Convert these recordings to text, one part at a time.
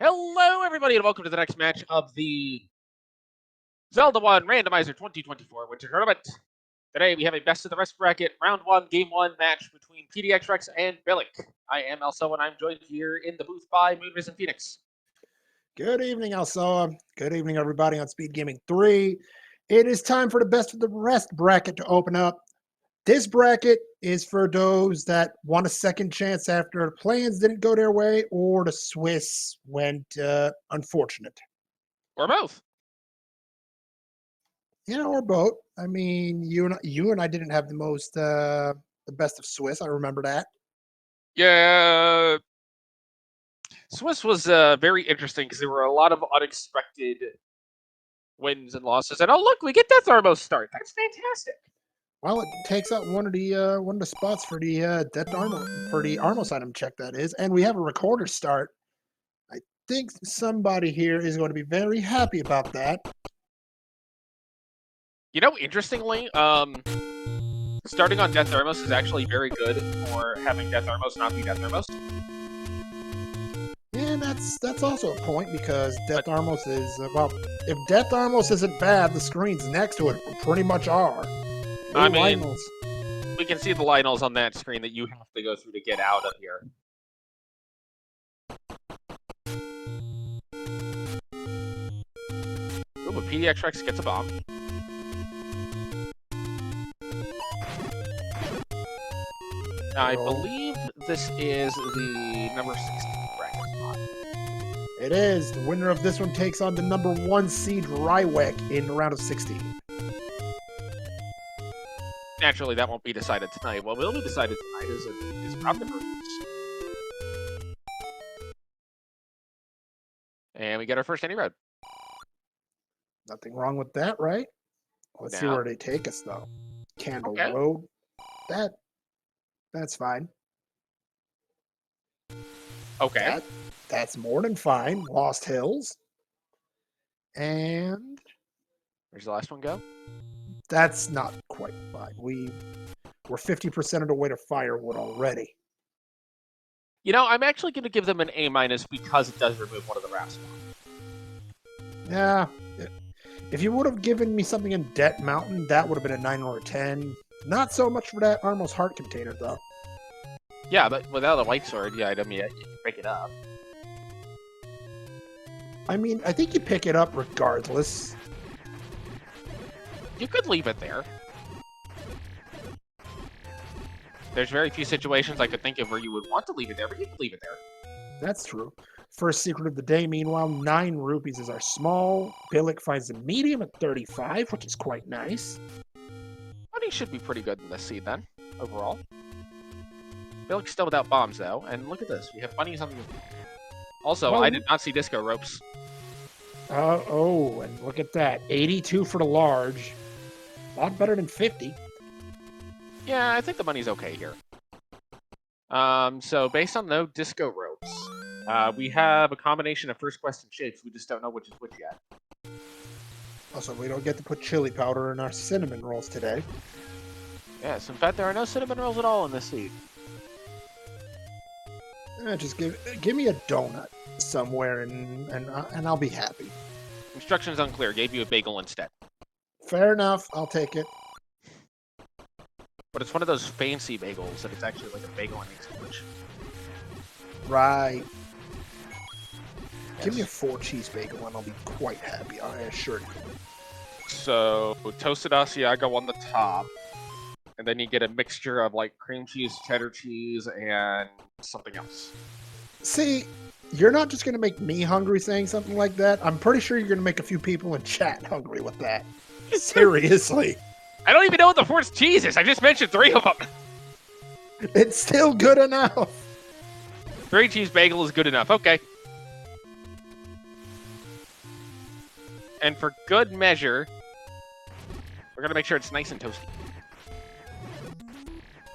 Hello, everybody, and welcome to the next match of the Zelda 1 Randomizer 2024 Winter Tournament. Today, we have a best of the rest bracket, round 1, game 1 match between PDXRex and Billick. I am Elso, and I'm joined here in the booth by Moonvis and Phoenix. Good evening, Elso. Good evening, everybody on SpeedGaming 3. It is time for the best of the rest bracket to open up. This bracket is for those that want a second chance after the plans didn't go their way or the Swiss went unfortunate. Or both. Or both. I mean, you and I didn't have the best of Swiss. I remember that. Yeah. Swiss was very interesting because there were a lot of unexpected wins and losses. And oh, look, we get Death Armos start. That's fantastic. Well, it takes out one of the spots for the Death Armor for the Armos item check, that is, and we have a recorder start. I think somebody here is going to be very happy about that. You know, interestingly, starting on Death Armos is actually very good for having Death Armos not be Death Armos. And that's also a point because Death Armos is well, if Death Armos isn't bad, the screens next to it pretty much are. I mean, we can see the Lionels on that screen that you have to go through to get out of here. Ooh, but PDXRex gets a bomb. Now, I believe this is the number 16 bracket spot. It is. The winner of this one takes on the number 1 seed Rywek in the round of 16. Naturally, that won't be decided tonight. What will be decided tonight is Randomizer. And we get our first any road. Nothing wrong with that, right? Let's see where they take us, though. Candle Road. That's fine. Okay. That's more than fine. Lost Hills. And where's the last one go? That's not quite fine. We're 50% of the way to Firewood already. You know, I'm actually going to give them an A- because it does remove one of the rafts. Yeah. If you would have given me something in Debt Mountain, that would have been a 9 or a 10. Not so much for that Armos Heart container, though. Yeah, but without a white sword, yeah, I mean, you can pick it up. I mean, I think you pick it up regardless. You could leave it there. There's very few situations I could think of where you would want to leave it there, but you could leave it there. That's true. First secret of the day, meanwhile, 9 rupees is our small. Billick finds the medium at 35, which is quite nice. Money should be pretty good in this seed, then, overall. Billick's still without bombs, though, and look at this. We have bunnies on the... Also, I did not see disco ropes. Oh, and look at that. 82 for the large. A lot better than 50. Yeah, I think the money's okay here. So based on no disco ropes, we have a combination of first quest and shapes. We just don't know which is which yet. Also, we don't get to put chili powder in our cinnamon rolls today. Yes, in fact, there are no cinnamon rolls at all in this seed. Just give me a donut somewhere, and I'll be happy. Instructions unclear. Gave you a bagel instead. Fair enough. I'll take it. But it's one of those fancy bagels that it's actually like a bagel in a sandwich. Right. Yes. Give me a 4-cheese bagel and I'll be quite happy, I assure you. So, toasted Asiago on the top. And then you get a mixture of like cream cheese, cheddar cheese, and something else. See, you're not just going to make me hungry saying something like that. I'm pretty sure you're going to make a few people in chat hungry with that. Seriously. I don't even know what the 4th cheese is. I just mentioned 3 of them. It's still good enough. 3 cheese bagel is good enough. Okay. And for good measure, we're going to make sure it's nice and toasty.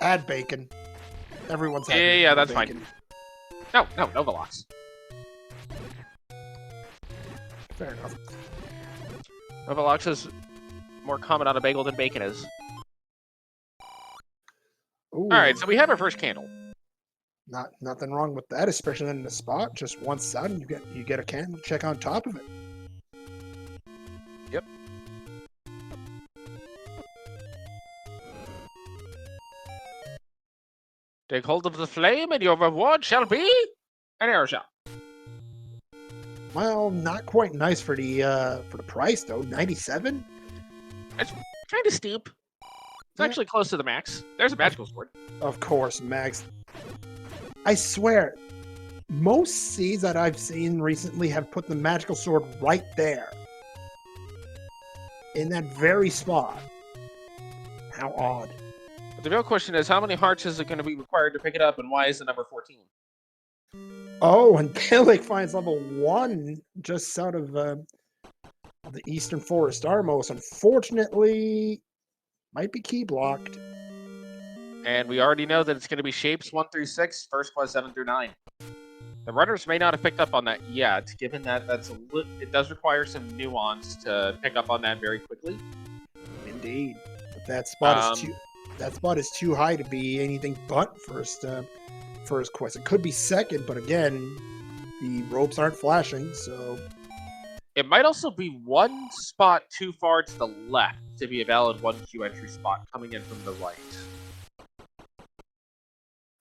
Add bacon. Everyone's happy. Yeah, that's bacon. Fine. No Velox. Fair enough. Velox is more common on a bagel than bacon is. Ooh. Alright, so we have our first candle. Nothing wrong with that, especially in the spot. Just one side, and you get a candle check on top of it. Yep. Take hold of the flame, and your reward shall be an arrow shot. Well, not quite nice for the price though. 97. It's kind of steep. It's actually close to the max. There's a magical sword. Of course, Max. I swear, most seeds that I've seen recently have put the magical sword right there. In that very spot. How odd. But the real question is, how many hearts is it going to be required to pick it up, and why is the number 14? Oh, and Billick finds level 1 just south of the Eastern Forest Armos. Unfortunately, might be key blocked. And we already know that it's going to be shapes 1 through 6, first quest 7 through 9. The runners may not have picked up on that yet, given that it does require some nuance to pick up on that very quickly. Indeed, but that spot is too high to be anything but first quest. It could be second, but again, the ropes aren't flashing, so it might also be one spot too far to the left to be a valid 1Q entry spot coming in from the right.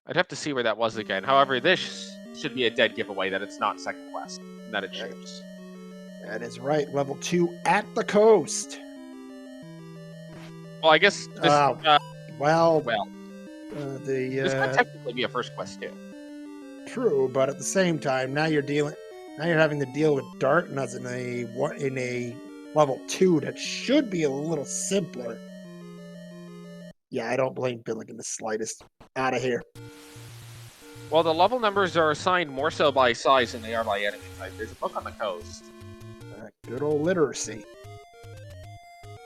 I'd have to see where that was again. However, this should be a dead giveaway that it's not second quest, and that it shapes. That is right. Level 2 at the coast. Well, I guess this. This could technically be a first quest too. True, but at the same time, now you're having to deal with darkness in a level 2 that should be a little simpler. Yeah, I don't blame Billick in the slightest. Out of here. Well, the level numbers are assigned more so by size than they are by enemy type. There's a book on the coast. Good old literacy.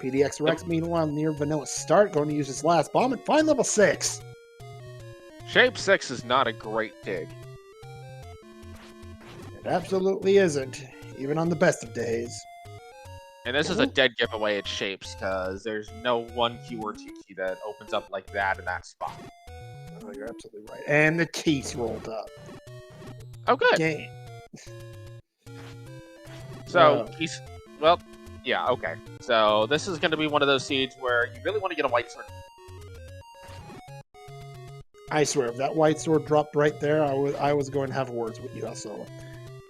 PDXRex, meanwhile, near vanilla start, going to use his last bomb and find level 6. Shape 6 is not a great dig. It absolutely isn't, even on the best of days. And this is a dead giveaway at shapes, because there's no 1Q or 2Q that opens up like that in that spot. Oh, you're absolutely right. And the keys rolled up. Oh, good. Game. So, well, yeah, okay. So, this is going to be one of those seeds where you really want to get a white sword. I swear, if that white sword dropped right there, I was going to have words with you, Solo.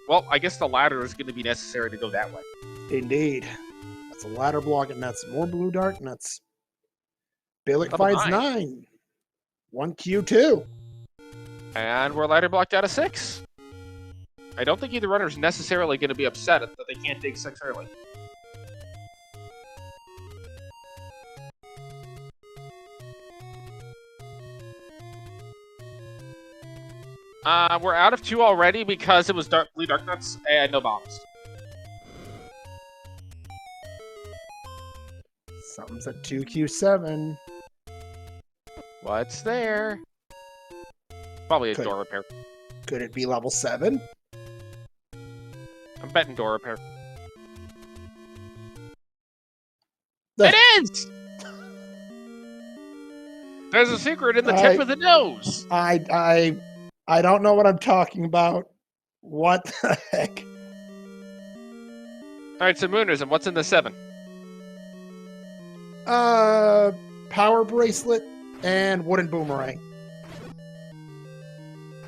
Well, I guess the ladder is going to be necessary to go that way. Indeed. That's a ladder block, and that's more blue dark nuts. Billick finds 9. 1Q2. And we're ladder blocked out of 6. I don't think either runner is necessarily going to be upset that they can't dig 6 early. We're out of 2 already because it was blue dark nuts and no bombs. Something's at 2Q7. What's there? Probably a door repair. Could it be level 7? I'm betting door repair. It is! There's a secret in the tip of the nose. I don't know what I'm talking about. What the heck? Alright, so Moonism, what's in the 7? Power bracelet and wooden boomerang.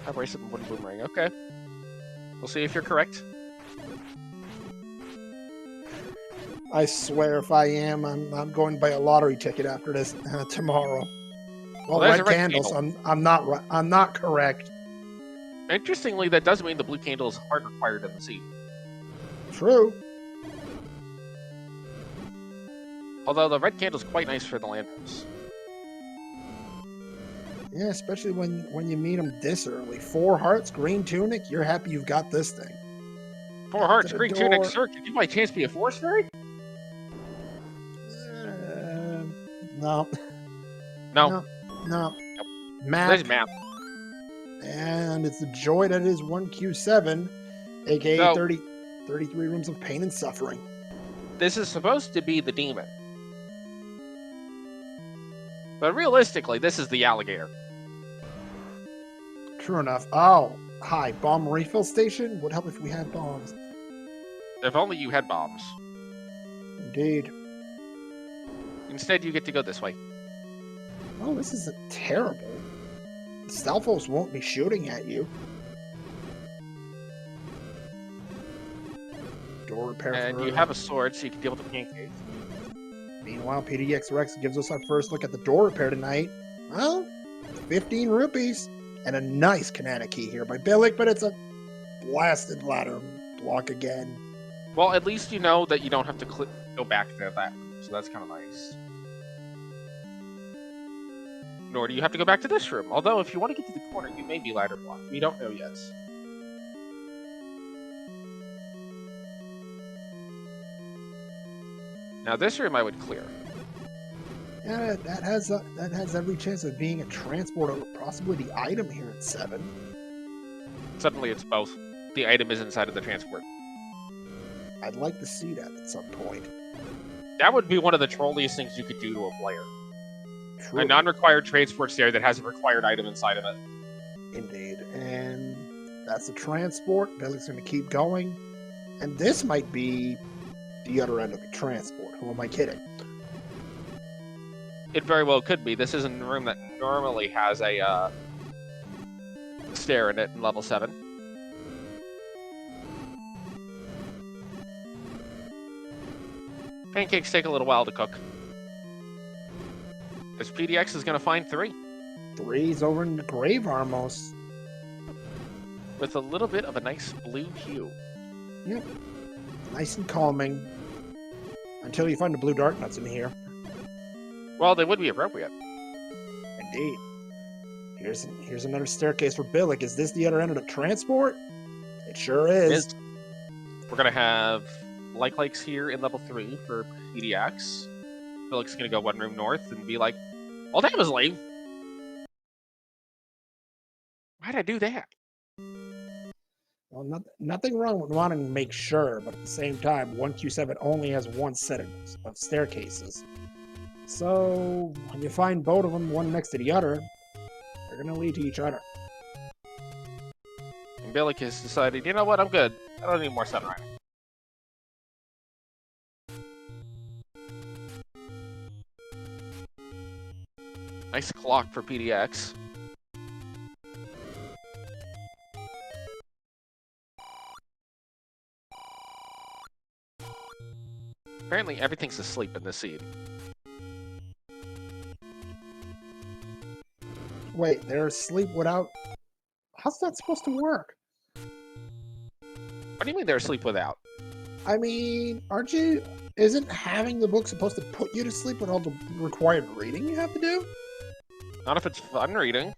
Power bracelet and wooden boomerang, okay. We'll see if you're correct. I swear if I am, I'm going to buy a lottery ticket after this tomorrow. Well, red candles. I'm not correct. Interestingly, that does mean the blue candles aren't required in the seed. True. Although the red candle's quite nice for the lanterns. Yeah, especially when you meet them this early. 4 hearts, green tunic. You're happy you've got this thing. 4 hearts, green tunic, sir. Could you by chance be a forest fairy? No. No. No. Map. There's map. And it's the joy that is 1Q7, aka 33 rooms of pain and suffering. This is supposed to be the demon. But realistically, this is the alligator. True enough. Oh, hi. Bomb refill station? Would help if we had bombs. If only you had bombs. Indeed. Instead, you get to go this way. Oh, this isn't terrible. Stalfos won't be shooting at you. Door repair. And you have a sword, so you can deal with the pancakes. Meanwhile, PDXRex gives us our first look at the door repair tonight. Well, 15 rupees and a nice kinetic key here by Billick, but it's a blasted ladder block again. Well, at least you know that you don't have to go back to that, so that's kind of nice. Nor do you have to go back to this room, although if you want to get to the corner, you may be ladder blocked. We don't know yet. Now this room I would clear. Yeah, that has every chance of being a transport or possibly the item here at 7. Suddenly it's both. The item is inside of the transport. I'd like to see that at some point. That would be one of the trolliest things you could do to a player. True. A non-required transport stair that has a required item inside of it. Indeed. And that's the transport. Billick's going to keep going. And this might be the other end of the transport. Who am I kidding? It very well could be. This isn't a room that normally has a stair in it in level 7. Pancakes take a little while to cook. This PDX is going to find 3. 3's over in the grave almost. With a little bit of a nice blue hue. Yep. Nice and calming. Until you find the blue dart nuts in here. Well, they would be appropriate. Indeed. Here's another staircase for Billick. Is this the other end of the transport? It sure is. We're going to have likes here in level 3 for PDX. Billick's going to go one room north and be like, well, that was lame. Why'd I do that? Well, nothing wrong with wanting to make sure, but at the same time, 1Q7 only has one set of staircases. So, when you find both of them, one next to the other, they're going to lead to each other. And Billick has decided, you know what, I'm good. I don't need more sunrise. Nice clock for PDX. Apparently everything's asleep in this scene. Wait, they're asleep without... How's that supposed to work? What do you mean they're asleep without? I mean, isn't having the book supposed to put you to sleep with all the required reading you have to do? Not if it's fun reading.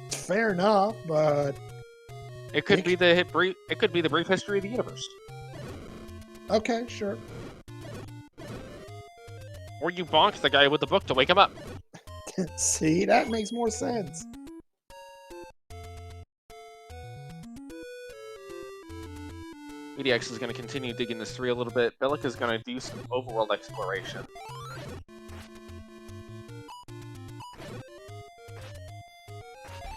Fair enough, but... It could be the brief history of the universe. Okay, sure. Or you bonk the guy with the book to wake him up. See, that makes more sense. PDX is going to continue digging this 3 a little bit. Billick is going to do some overworld exploration.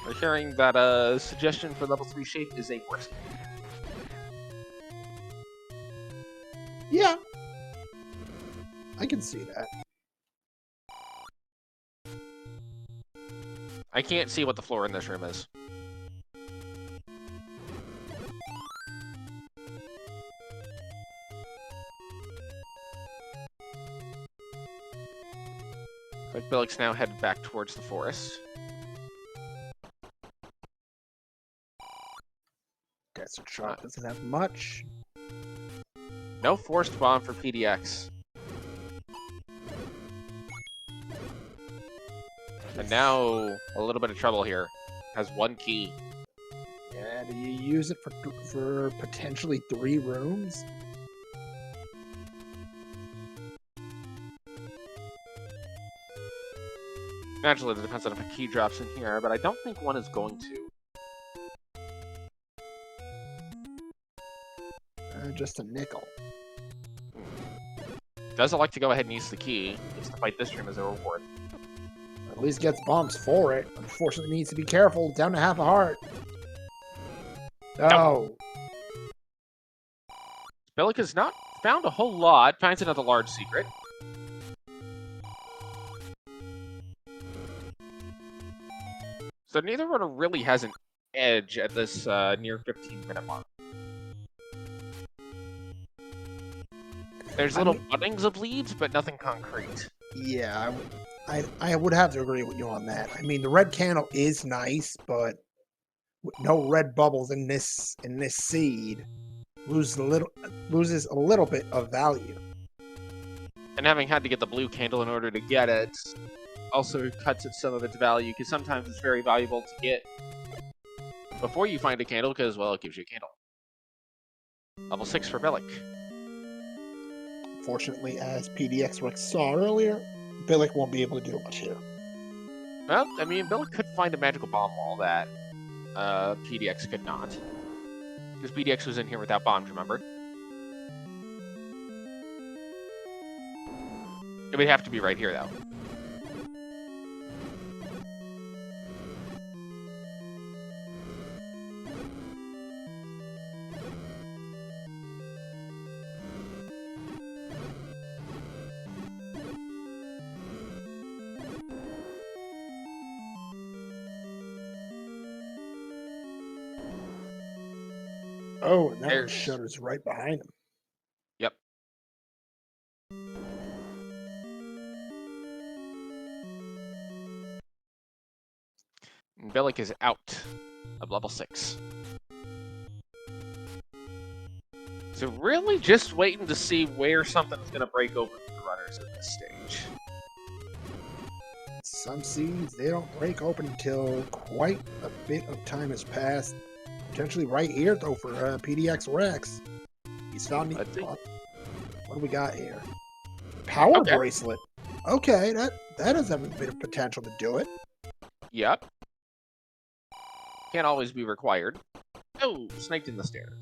We're hearing that a suggestion for level 3 shape is a horse. Yeah. I can see that. I can't see what the floor in this room is. Like Billick's now headed back towards the forest. Desert Shop doesn't have much. No forced bomb for PDX. And now, a little bit of trouble here. Has 1 key. Yeah, do you use it for potentially 3 rooms? Naturally, it depends on if a key drops in here, but I don't think one is going to. Just a nickel. Doesn't like to go ahead and use the key. Needs to fight this room as a reward. At least gets bombs for it. Unfortunately, needs to be careful. Down to half a heart. Oh. Billick has not found a whole lot. Finds another large secret. So neither runner really has an edge at this near 15-minute mark. There's little buddings of leads, but nothing concrete. Yeah, I would have to agree with you on that. I mean, the red candle is nice, but with no red bubbles in this seed, loses a little bit of value. And having had to get the blue candle in order to get it also cuts at some of its value, because sometimes it's very valuable to get before you find a candle, because, well, it gives you a candle. Level 6 for Billick. Fortunately, as PDXRex saw earlier, Billick won't be able to do much here. Well, I mean, Billick could find a magical bomb wall that PDX could not. Because PDX was in here without bombs, remember? It would have to be right here, though. Oh, and that shutter's right behind him. Yep. And Billick is out of level 6. So really just waiting to see where something's going to break open for the runners at this stage. Some seeds, they don't break open until quite a bit of time has passed. Potentially right here, though, for PDXRex. He's found what do we got here? Power bracelet. Okay, that does have a bit of potential to do it. Yep. Can't always be required. Oh, snaked in the stair.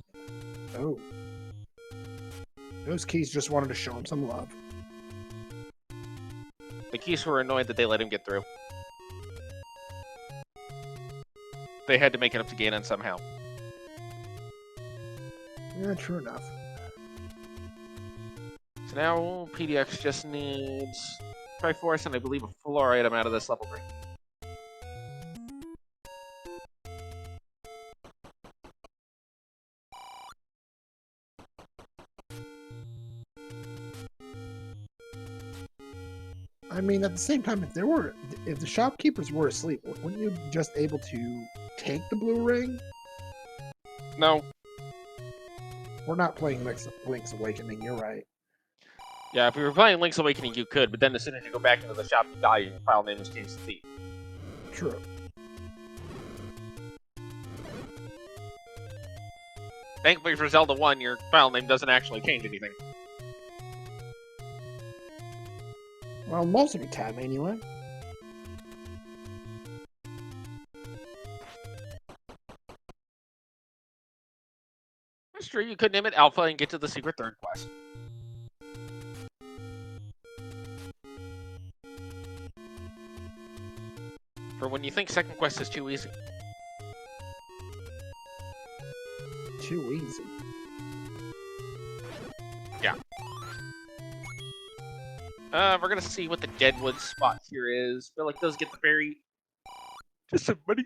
Oh. Those keys just wanted to show him some love. The keys were annoyed that they let him get through. They had to make it up to Ganon somehow. Yeah, true enough. So now PDX just needs Triforce and I believe a floor item out of this level 3. I mean, at the same time, if the shopkeepers were asleep, wouldn't you be just able to take the blue ring? No. We're not playing Link's Awakening, you're right. Yeah, if we were playing Link's Awakening, you could, but then as soon as you go back into the shop, you die and your file name is changed to Thief. True. Thankfully for Zelda 1, your file name doesn't actually change anything. Well, most of the time, anyway. That's true, you could name it Alpha and get to the secret third quest. For when you think second quest is too easy. Too easy? Yeah. We're gonna see what the Deadwood spot here is. Billick does get the berry. Just some money.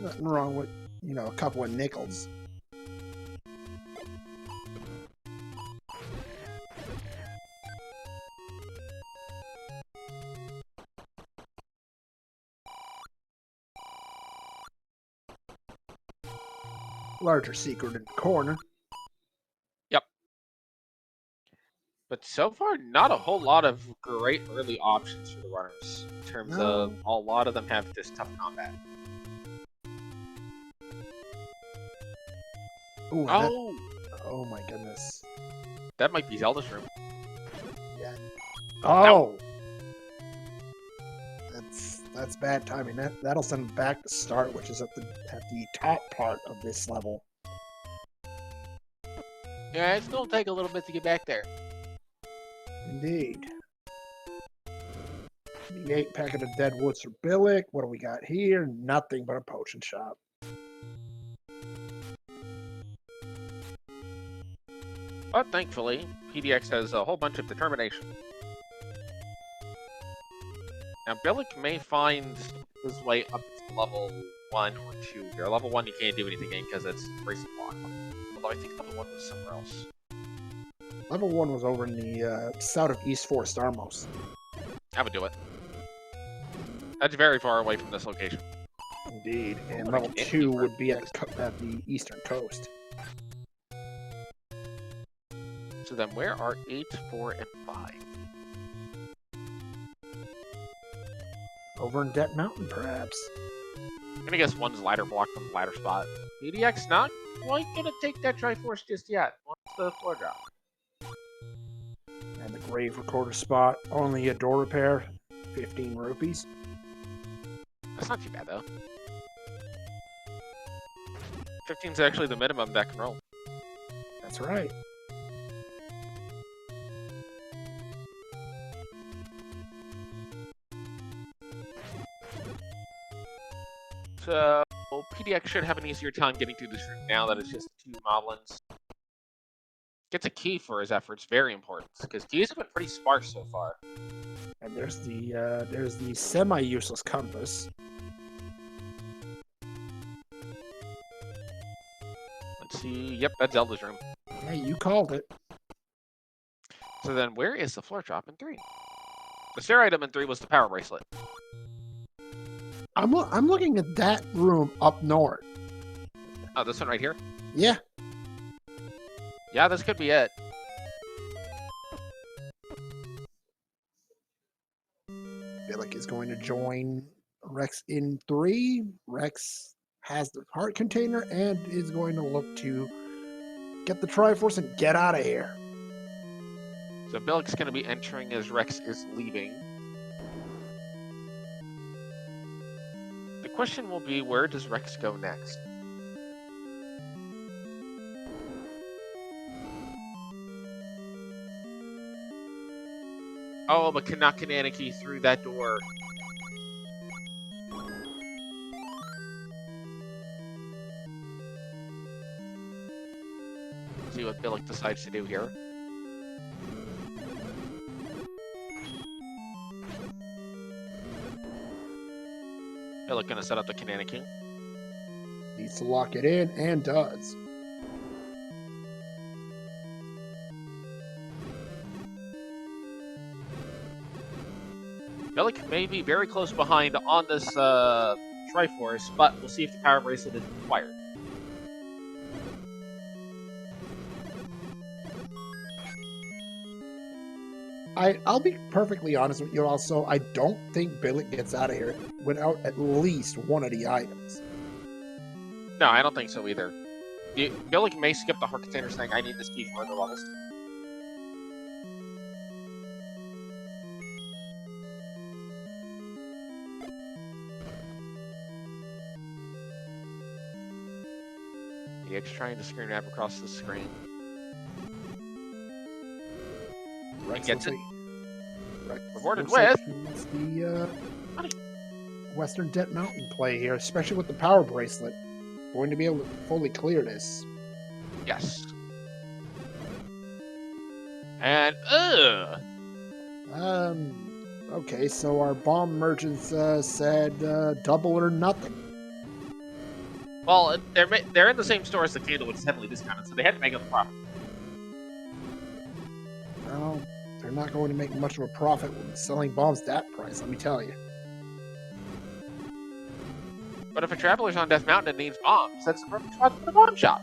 Nothing wrong with, a couple of nickels. Larger secret in the corner. Yep. But so far, not a whole lot of great early options for the runners. In terms of, a lot of them have this tough combat. Ooh, oh my goodness. That might be Zelda's room. Yeah. Oh! That's bad timing. That'll send him back to start, which is at the top part of this level. Yeah, it's gonna take a little bit to get back there. Indeed. The 8 packet of Deadwoods for Billick. What do we got here? Nothing but a potion shop. But thankfully, PDX has a whole bunch of determination. Now, Billick may find his way up to level 1 or 2 here. Level 1 you can't do anything in because it's Racing Block. Although I think level 1 was somewhere else. Level 1 was over in the south of East Forest Armos. I would do it. That's very far away from this location. Indeed. And level 2 would be at the eastern coast. So then where are 8, 4, and 5? Over in Debt Mountain, perhaps. I'm gonna guess one's ladder block from the ladder spot. PDX not quite gonna take that Triforce just yet. Wants the floor drop. And the Grave Recorder spot, only a door repair, 15 rupees. That's not too bad though. 15's actually the minimum that can roll. That's right. So PDX should have an easier time getting through this room now that it's just 2 moblins. Gets a key for his efforts, very important, because keys have been pretty sparse so far. And there's the semi-useless compass. Let's see. Yep, that's Zelda's room. Hey, you called it. So then, where is the floor drop in 3? The stair item in 3 was the power bracelet. I'm looking at that room up north. Oh, this one right here? Yeah. Yeah, this could be it. Billick is going to join Rex in 3. Rex has the heart container and is going to look to get the Triforce and get out of here. So Billick's going to be entering as Rex is leaving. The question will be, where does Rex go next? Oh, but cannot Kananaki through that door. See what Billick decides to do here. Billick gonna set up the Kananaki. Needs to lock it in and does. Billick may be very close behind on this Triforce, but we'll see if the power bracelet is required. I'll be perfectly honest with you also. I don't think Billick gets out of here without at least one of the items. No, I don't think so either. Billick may skip the heart container saying, I need this key for other levels. PDX trying to screen grab across the screen. Rex gets it. Rex Rewarded looks like with he wants the money. Western Debt Mountain play here, especially with the power bracelet. Going to be able to fully clear this. Yes. And Okay, so our bomb merchants said double or nothing. well, they're in the same store as the candle, which is heavily discounted, so they had to make up the profit. Well, they're not going to make much of a profit when selling bombs that price, let me tell you. But if a traveler's on Death Mountain and needs bombs, that's the perfect spot for the bomb shop.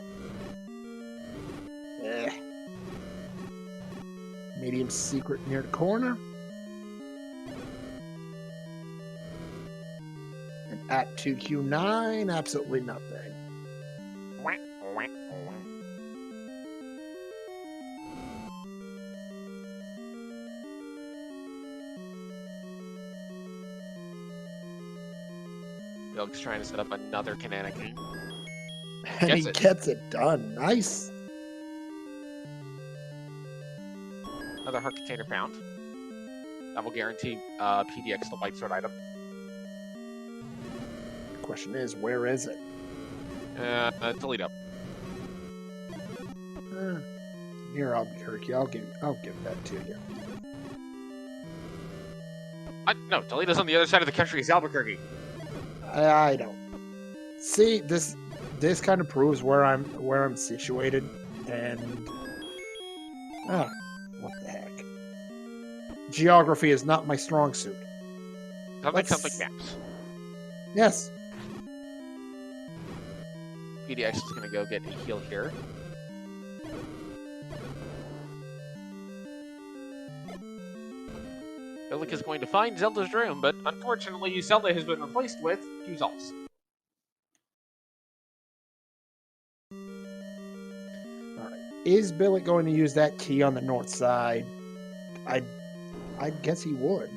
Medium secret near the corner. And at 2Q9, absolutely nothing. Billick's trying to set up another Kananaki. And he gets it done. Nice. Another heart container found. That will guarantee PDX the white sword item. The question is, where is it? Toledo. Here, Albuquerque. I'll give that to you. No, Toledo's on the other side of the country. It's Albuquerque. I don't. See, this kind of proves where I'm situated, and what the heck? Geography is not my strong suit. Sounds like maps. Yes. PDX is going to go get a heal here. Billick is going to find Zelda's room, but unfortunately, Zelda has been replaced with Fuzals. Alright. Is Billick going to use that key on the north side? I guess he would.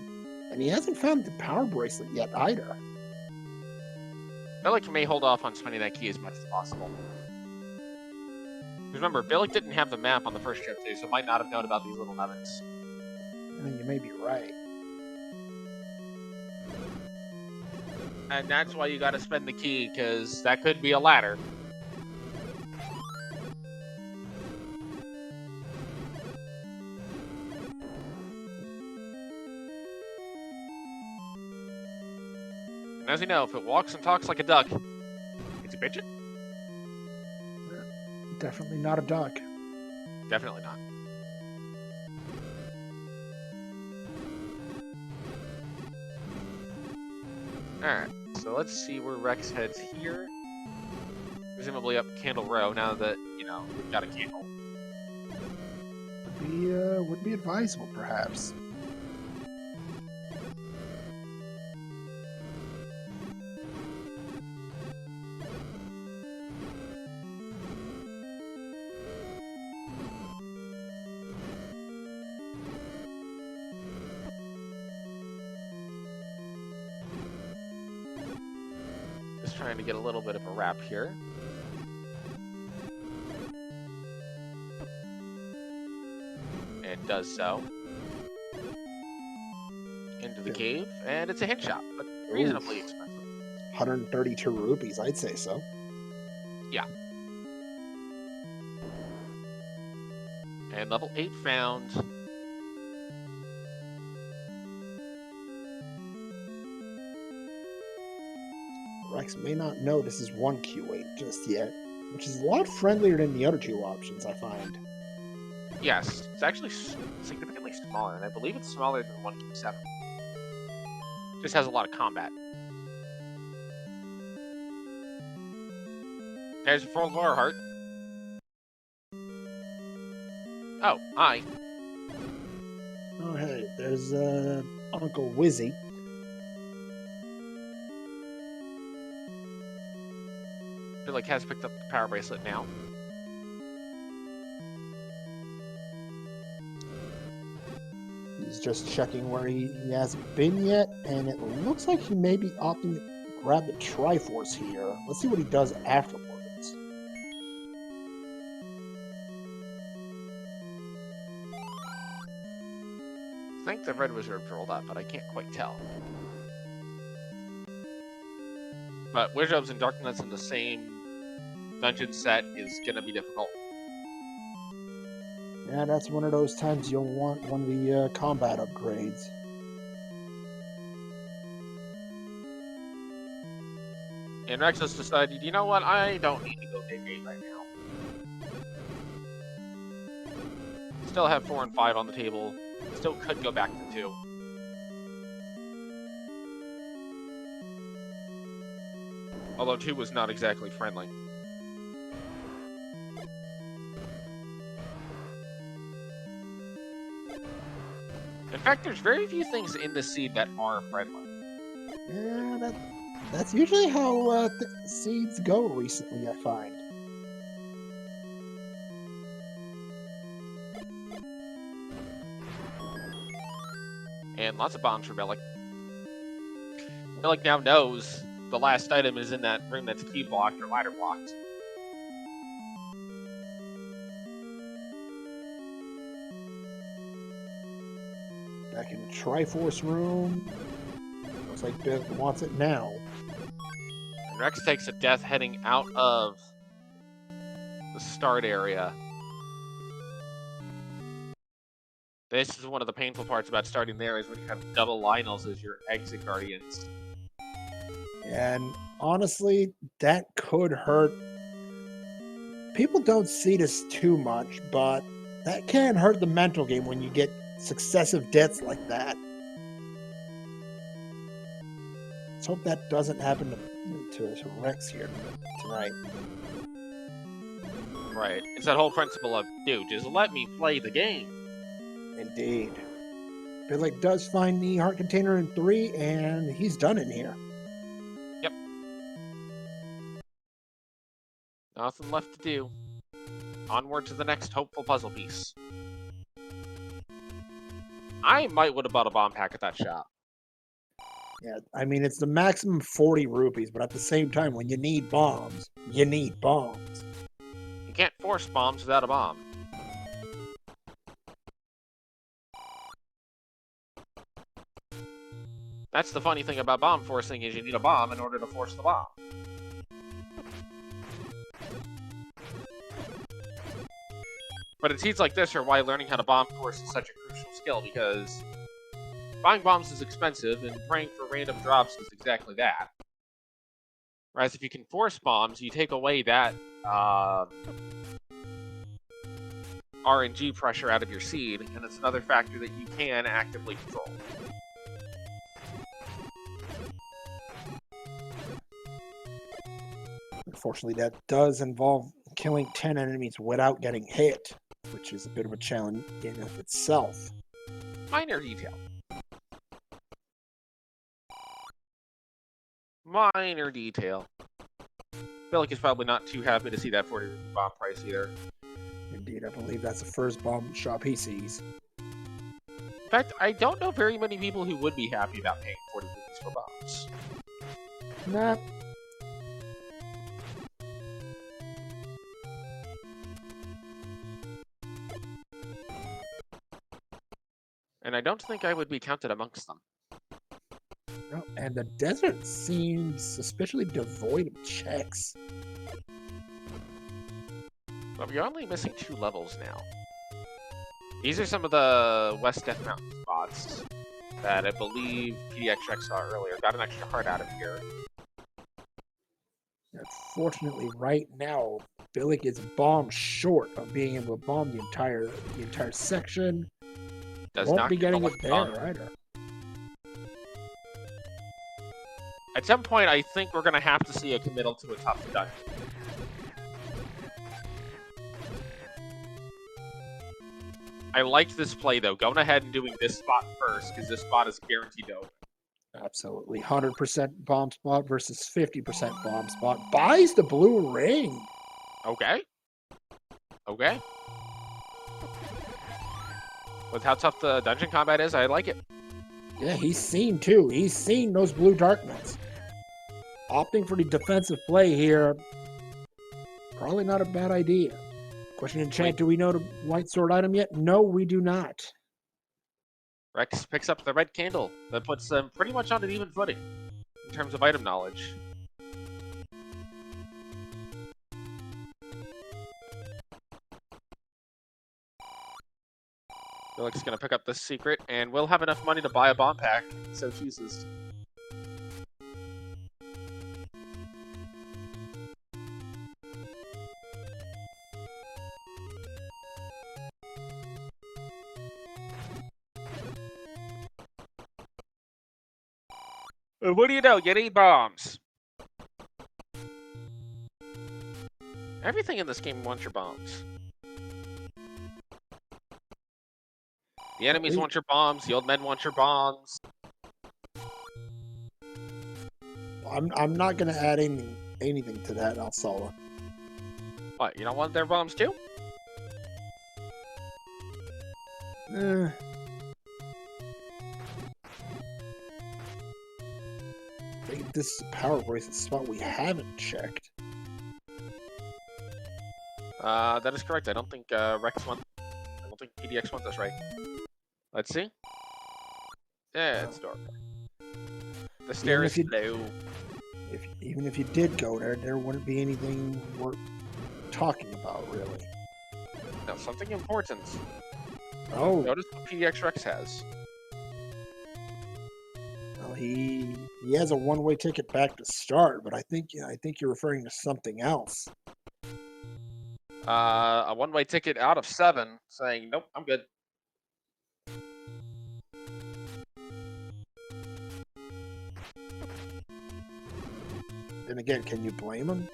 And he hasn't found the power bracelet yet either. Billick may hold off on spending that key as much as possible. Because remember, Billick didn't have the map on the first trip too, so might not have known about these little nubbins. You may be right. And that's why you gotta spend the key, because that could be a ladder. And as you know, if it walks and talks like a duck, it's a pigeon? Definitely not a duck. Definitely not. Alright, so let's see where Rex heads here. Presumably up Candle Row, now that, we've got a candle. Would be advisable, perhaps. Trying to get a little bit of a wrap here. And does so. Into the cave, and it's a hint shop, but reasonably expensive. 132 rupees, I'd say so. Yeah. And level 8 found. Rex may not know this is 1Q8 just yet, which is a lot friendlier than the other two options, I find. Yes, it's actually significantly smaller, and I believe it's smaller than 1Q7. Just has a lot of combat. There's a full floor heart. Oh, hi. Oh, hey, there's Uncle Wizzy. Billick has picked up the power bracelet now. He's just checking where he hasn't been yet, and it looks like he may be opting to grab the Triforce here. Let's see what he does afterwards. I think the red wizard rolled up, but I can't quite tell. But Wizards and Darkness in the same dungeon set is gonna be difficult. Yeah, that's one of those times you'll want one of the combat upgrades. And Rex has decided, you know what, I don't need to go dig 8 right now. Still have 4 and 5 on the table. Still could go back to 2. Although 2 was not exactly friendly. In fact, there's very few things in the seed that are friendly. Yeah, that's usually how seeds go recently, I find. And lots of bombs for Billick. Billick now knows the last item is in that room that's key blocked or ladder blocked. Back in the Triforce room. Looks like Billick wants it now. And Rex takes a death heading out of the start area. This is one of the painful parts about starting there is when you have double Lionels as your exit guardians. And honestly, that could hurt. People don't see this too much, but that can hurt the mental game when you get successive deaths like that. Let's hope that doesn't happen to Rex here tonight. Right. It's that whole principle of, dude, just let me play the game. Indeed. Billick does find the heart container in 3, and he's done in here. Yep. Nothing left to do. Onward to the next hopeful puzzle piece. I might would have bought a bomb pack at that shop. Yeah, I mean, it's the maximum 40 rupees, but at the same time, when you need bombs, you need bombs. You can't force bombs without a bomb. That's the funny thing about bomb forcing is you need a bomb in order to force the bomb. But in seeds like this are why learning how to bomb force is such a crucial skill, because buying bombs is expensive, and praying for random drops is exactly that. Whereas if you can force bombs, you take away that RNG pressure out of your seed, and it's another factor that you can actively control. Unfortunately, that does involve killing 10 enemies without getting hit, which is a bit of a challenge in of itself. Minor detail. Minor detail. Billick is probably not too happy to see that 40 rupee bomb price either. Indeed, I believe that's the first bomb shop he sees. In fact, I don't know very many people who would be happy about paying 40 rupees for bombs. Nah. And I don't think I would be counted amongst them. No, and the desert seems suspiciously devoid of checks. Well, you're only missing 2 levels now. These are some of the West Death Mountain spots that I believe PDXRex saw earlier. Got an extra heart out of here. Unfortunately, right now, Billick is bomb short of being able to bomb the entire section. Does Won't not be get getting the it lucky there bomb. either. At some point, I think we're going to have to see a committal to a tough dungeon. I liked this play, though. Going ahead and doing this spot first, because this spot is guaranteed to open. Absolutely. 100% bomb spot versus 50% bomb spot. Buys the blue ring. Okay. Okay. With how tough the dungeon combat is, I like it. Yeah, he's seen too. He's seen those blue darknets. Opting for the defensive play here, probably not a bad idea. Question in chat, do we know the white sword item yet? No, we do not. Rex picks up the red candle. That puts them pretty much on an even footing in terms of item knowledge. Billick's going to pick up this secret, and we'll have enough money to buy a bomb pack, so chooses. What do you know? You need bombs. Everything in this game wants your bombs. The enemies want your bombs. The old men want your bombs. I'm not going to add anything to that, Alsala. What, you don't want their bombs too? I think this is a power bracelet spot we haven't checked. That is correct. I don't think Rex wants. I don't think PDX wants us right. Let's see. Yeah, it's dark. The stair is low. Even if you did go there, there wouldn't be anything worth talking about, really. No, something important. Oh, Notice what PDXRex has. well, he has a one-way ticket back to start, but I think you're referring to something else. A one-way ticket out of 7, saying, nope, I'm good. Then again, can you blame him?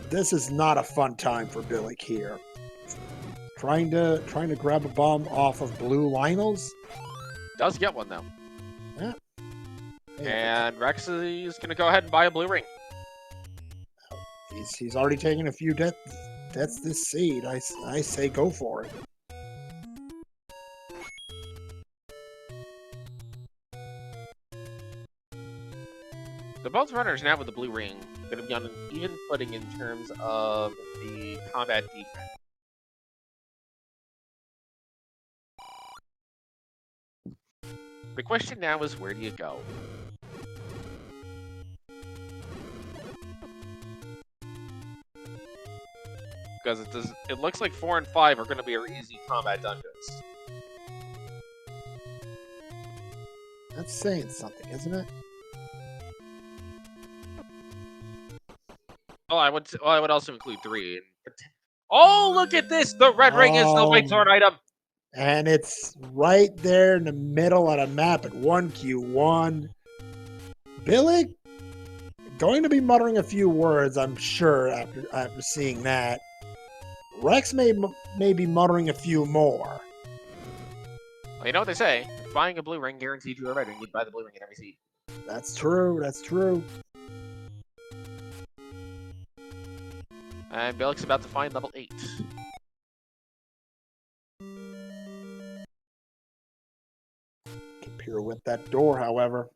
This is not a fun time for Billick here. Trying to grab a bomb off of blue Lionels. Does get one, though. Yeah. Hey, And Rex is going to go ahead and buy a blue ring. he's already taken a few deaths. That's this seed. I say go for it. So both runners now with the blue ring going to be on an even footing in terms of the combat defense. The question now is, where do you go? Because it looks like 4 and 5 are going to be our easy combat dungeons. That's saying something, isn't it? Oh, I would also include 3. Oh, look at this! The red ring is the white sword item. And it's right there in the middle of the map at 1Q1. Billick going to be muttering a few words, I'm sure, after seeing that. Rex may be muttering a few more. Well, you know what they say? If buying a blue ring guaranteed you a red ring, you'd buy the blue ring in every seed. That's true. That's true. And Billick's about to find level 8. Can pirouette that door, however.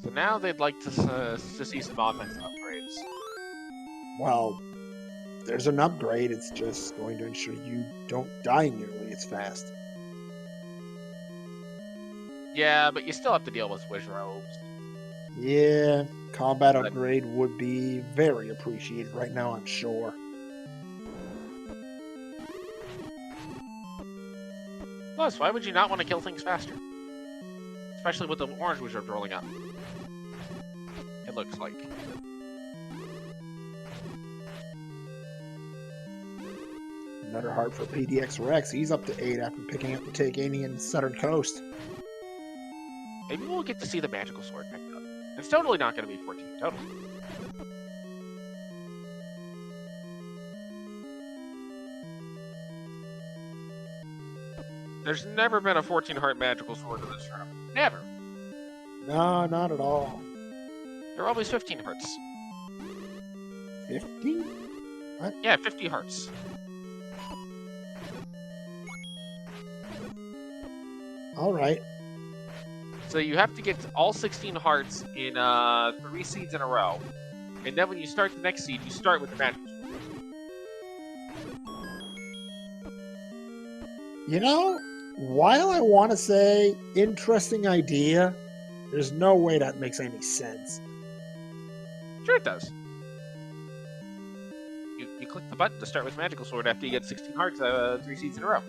So now they'd like to see some offensive upgrades. Well, there's an upgrade. It's just going to ensure you don't die nearly as fast. Yeah, but you still have to deal with Wish Robes. Yeah, combat upgrade would be very appreciated right now, I'm sure. Plus, why would you not want to kill things faster? Especially with the orange wizard rolling up. It looks like. Another heart for PDXRex. He's up to 8 after picking up the Taganian Southern Coast. Maybe we'll get to see the magical sword picked up. It's totally not going to be 14. Totally. There's never been a 14 heart magical sword in this round. Never. No, not at all. There are always 15 hearts. 50? What? Yeah, 50 hearts. All right. So you have to get all 16 hearts in 3 seeds in a row. And then when you start the next seed, you start with the magical sword. You know, while I want to say interesting idea, there's no way that makes any sense. Sure it does. You click the button to start with magical sword after you get 16 hearts 3 seeds in a row.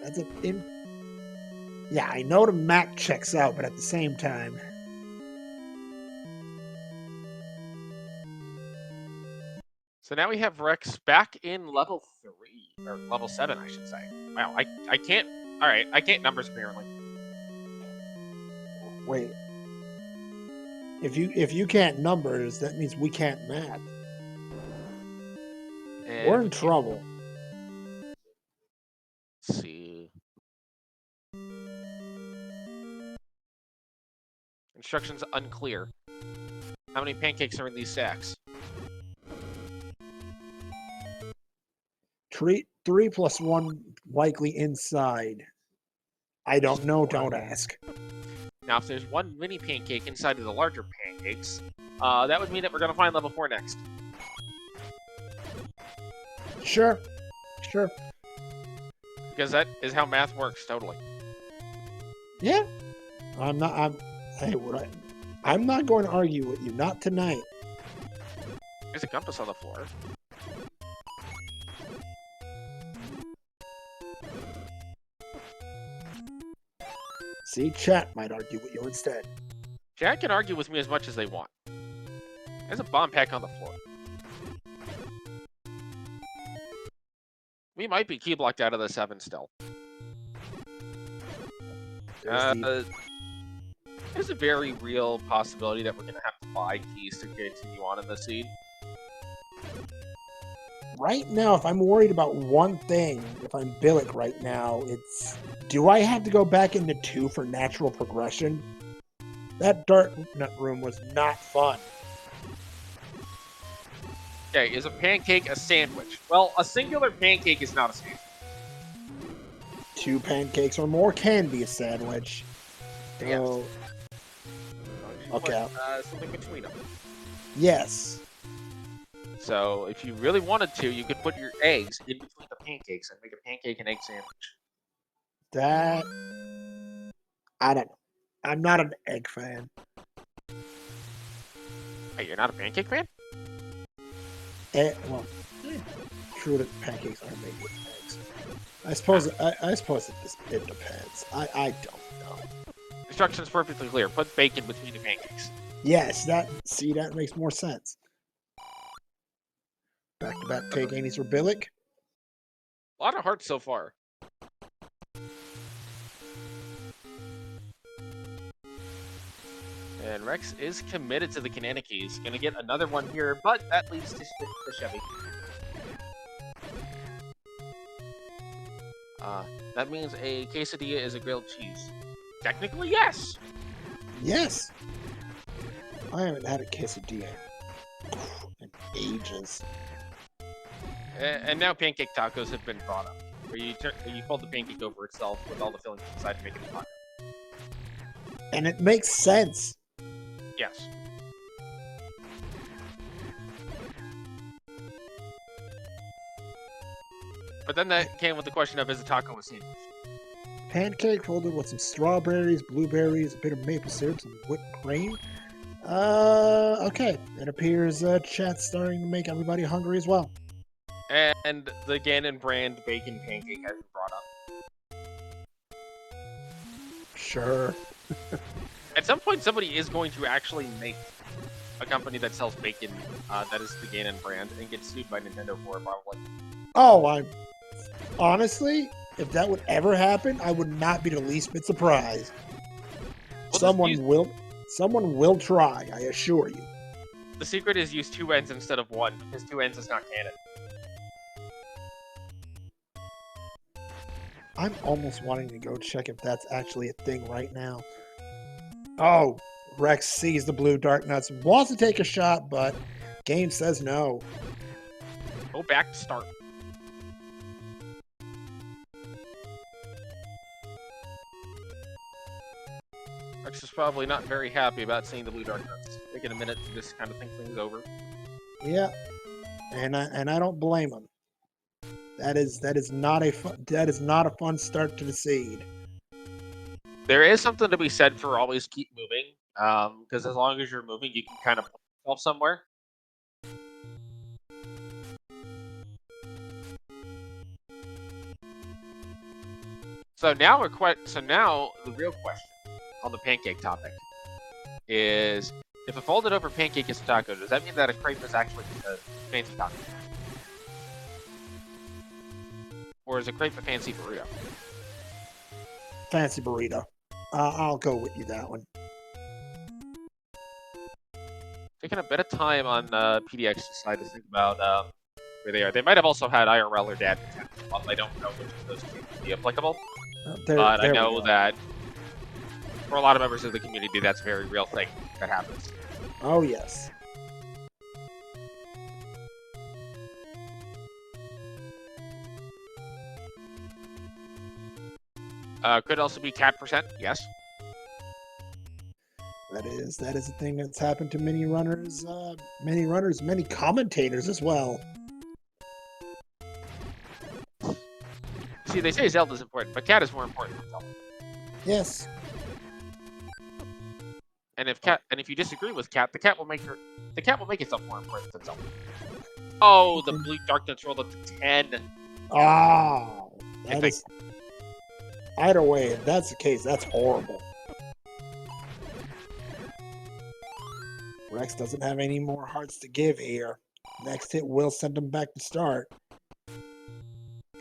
That's yeah, I know the Mac checks out, but at the same time. So now we have Rex back in level 3, or level 7, I should say. Wow, I can't. All right, I can't numbers apparently. Wait. If you can't numbers, that means we can't math. And we're in trouble. Let's see. Instructions unclear. How many pancakes are in these sacks? 3 plus 1 likely inside. I don't know. Don't ask. Now, if there's one mini pancake inside of the larger pancakes, that would mean that we're going to find level 4 next. Sure. Sure. Because that is how math works, totally. Yeah. I'm not going to argue with you. Not tonight. There's a compass on the floor. See, chat might argue with you instead. Chat can argue with me as much as they want. There's a bomb pack on the floor. We might be key blocked out of the 7 still. There's a very real possibility that we're going to have to buy keys to continue on in the seed. Right now, if I'm worried about one thing, if I'm Billick right now, it's... Do I have to go back into 2 for natural progression? That dark nut room was not fun. Okay, is a pancake a sandwich? Well, a singular pancake is not a sandwich. 2 pancakes or more can be a sandwich. Yes. So, okay. Put, something between them. Yes. So, if you really wanted to, you could put your eggs in between the pancakes and make a pancake and egg sandwich. That... I don't know. I'm not an egg fan. Hey, you're not a pancake fan? Well, true that pancakes aren't made with eggs. I suppose it depends. I don't know. Instructions perfectly clear. Put bacon between the pancakes. Yes, that makes more sense. Back-to-back take Annie's for Billick. A lot of hearts so far. And Rex is committed to the Kananakees. Gonna get another one here, but that leads to Chevy. That means a quesadilla is a grilled cheese. Technically, yes. Yes. I haven't had a quesadilla in ages. And now pancake tacos have been brought up, where you fold the pancake over itself with all the fillings inside to make it a taco. And it makes sense. Yes. But then that came with the question of, is a taco a sandwich? Pancake folded with some strawberries, blueberries, a bit of maple syrup, some whipped cream. Okay. It appears chat's starting to make everybody hungry as well. And the Ganon brand bacon pancake has been brought up. Sure. At some point, somebody is going to actually make a company that sells bacon that is the Ganon brand and get sued by Nintendo for it, probably. Oh, honestly, if that would ever happen, I would not be the least bit surprised. Well, someone will try, I assure you. The secret is use 2 N's instead of 1, because 2 N's is not canon. I'm almost wanting to go check if that's actually a thing right now. Oh, Rex sees the blue dark nuts, wants to take a shot, but game says no. Go back to start. Rex is probably not very happy about seeing the blue dark nuts. Taking a minute to just kind of think things over. Yeah, and I don't blame him. That is not a fun start to the seed. There is something to be said for always keep moving, because as long as you're moving, you can kind of put yourself somewhere. So now the real question on the pancake topic is, if a folded over pancake is a taco, does that mean that a crepe is actually a fancy taco? Or is a crepe a fancy burrito? Fancy burrito. I'll go with you that one. Taking a bit of time on PDX's side to think about where they are. They might have also had IRL or dad. Well, I don't know which of those two would be applicable. But I know that for a lot of members of the community, that's a very real thing that happens. Oh, yes. Could also be cat percent. Yes. That is a thing that's happened to many runners, many commentators as well. See, they say Zelda's important, but cat is more important than Zelda. Yes. And if you disagree with cat, the cat will make itself more important than Zelda. Oh, the blue darkness rolled up to 10. Oh, that is. Either way, if that's the case, that's horrible. Rex doesn't have any more hearts to give here. Next hit will send him back to start.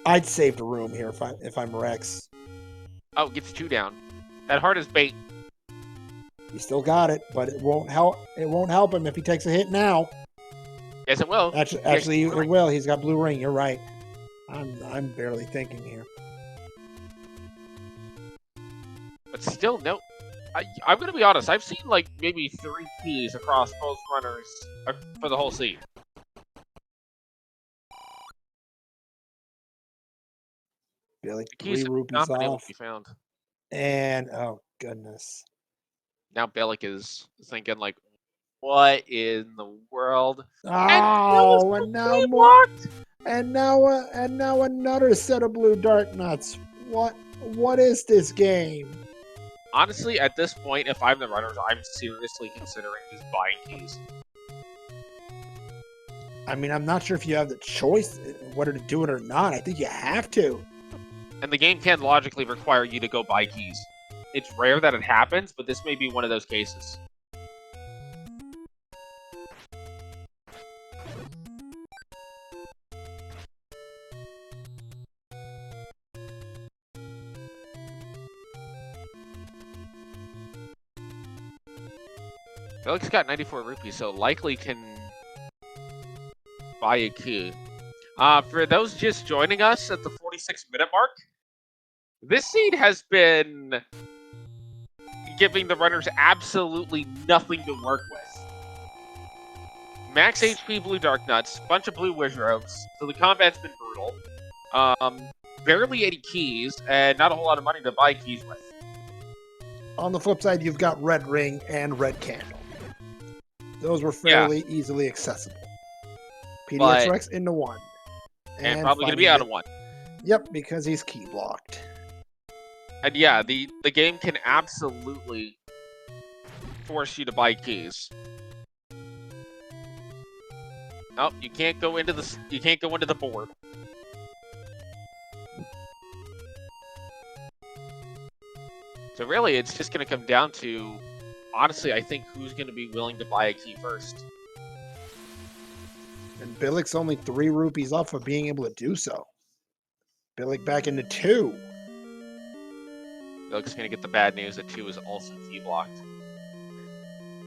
I'd save the room here if I'm Rex. Oh, gets 2 down. That heart is bait. He still got it, but it won't help. It won't help him if he takes a hit now. Yes, it will. Actually, it will. He's got blue ring. You're right. I'm barely thinking here. But still, no. I'm gonna be honest. I've seen like maybe 3 keys across both runners for the whole scene. Billick, The keys 3 rupees not been able off. to be found. And oh goodness. Now Billick is thinking like, what in the world? Oh, and now more. And now another set of blue dark nuts. What is this game? Honestly, at this point, if I'm the runners, I'm seriously considering just buying keys. I mean, I'm not sure if you have the choice whether to do it or not. I think you have to. And the game can logically require you to go buy keys. It's rare that it happens, but this may be one of those cases. Billick's got 94 rupees, so likely can buy a key. For those just joining us at the 46-minute mark, this seed has been giving the runners absolutely nothing to work with. Max HP blue dark nuts, bunch of blue wizards, so the combat's been brutal. Barely any keys, and not a whole lot of money to buy keys with. On the flip side, you've got red ring and red candle. Those were fairly easily accessible. PDXRex into 1. And probably going to be out of 1. Yep, because he's key blocked. And yeah, the game can absolutely force you to buy keys. Oh, you can't go into the board. So really, it's just going to come down to, honestly, I think who's going to be willing to buy a key first. And Billick's only 3 rupees off of being able to do so. Billick back into 2. Billick's going to get the bad news that 2 is also key blocked.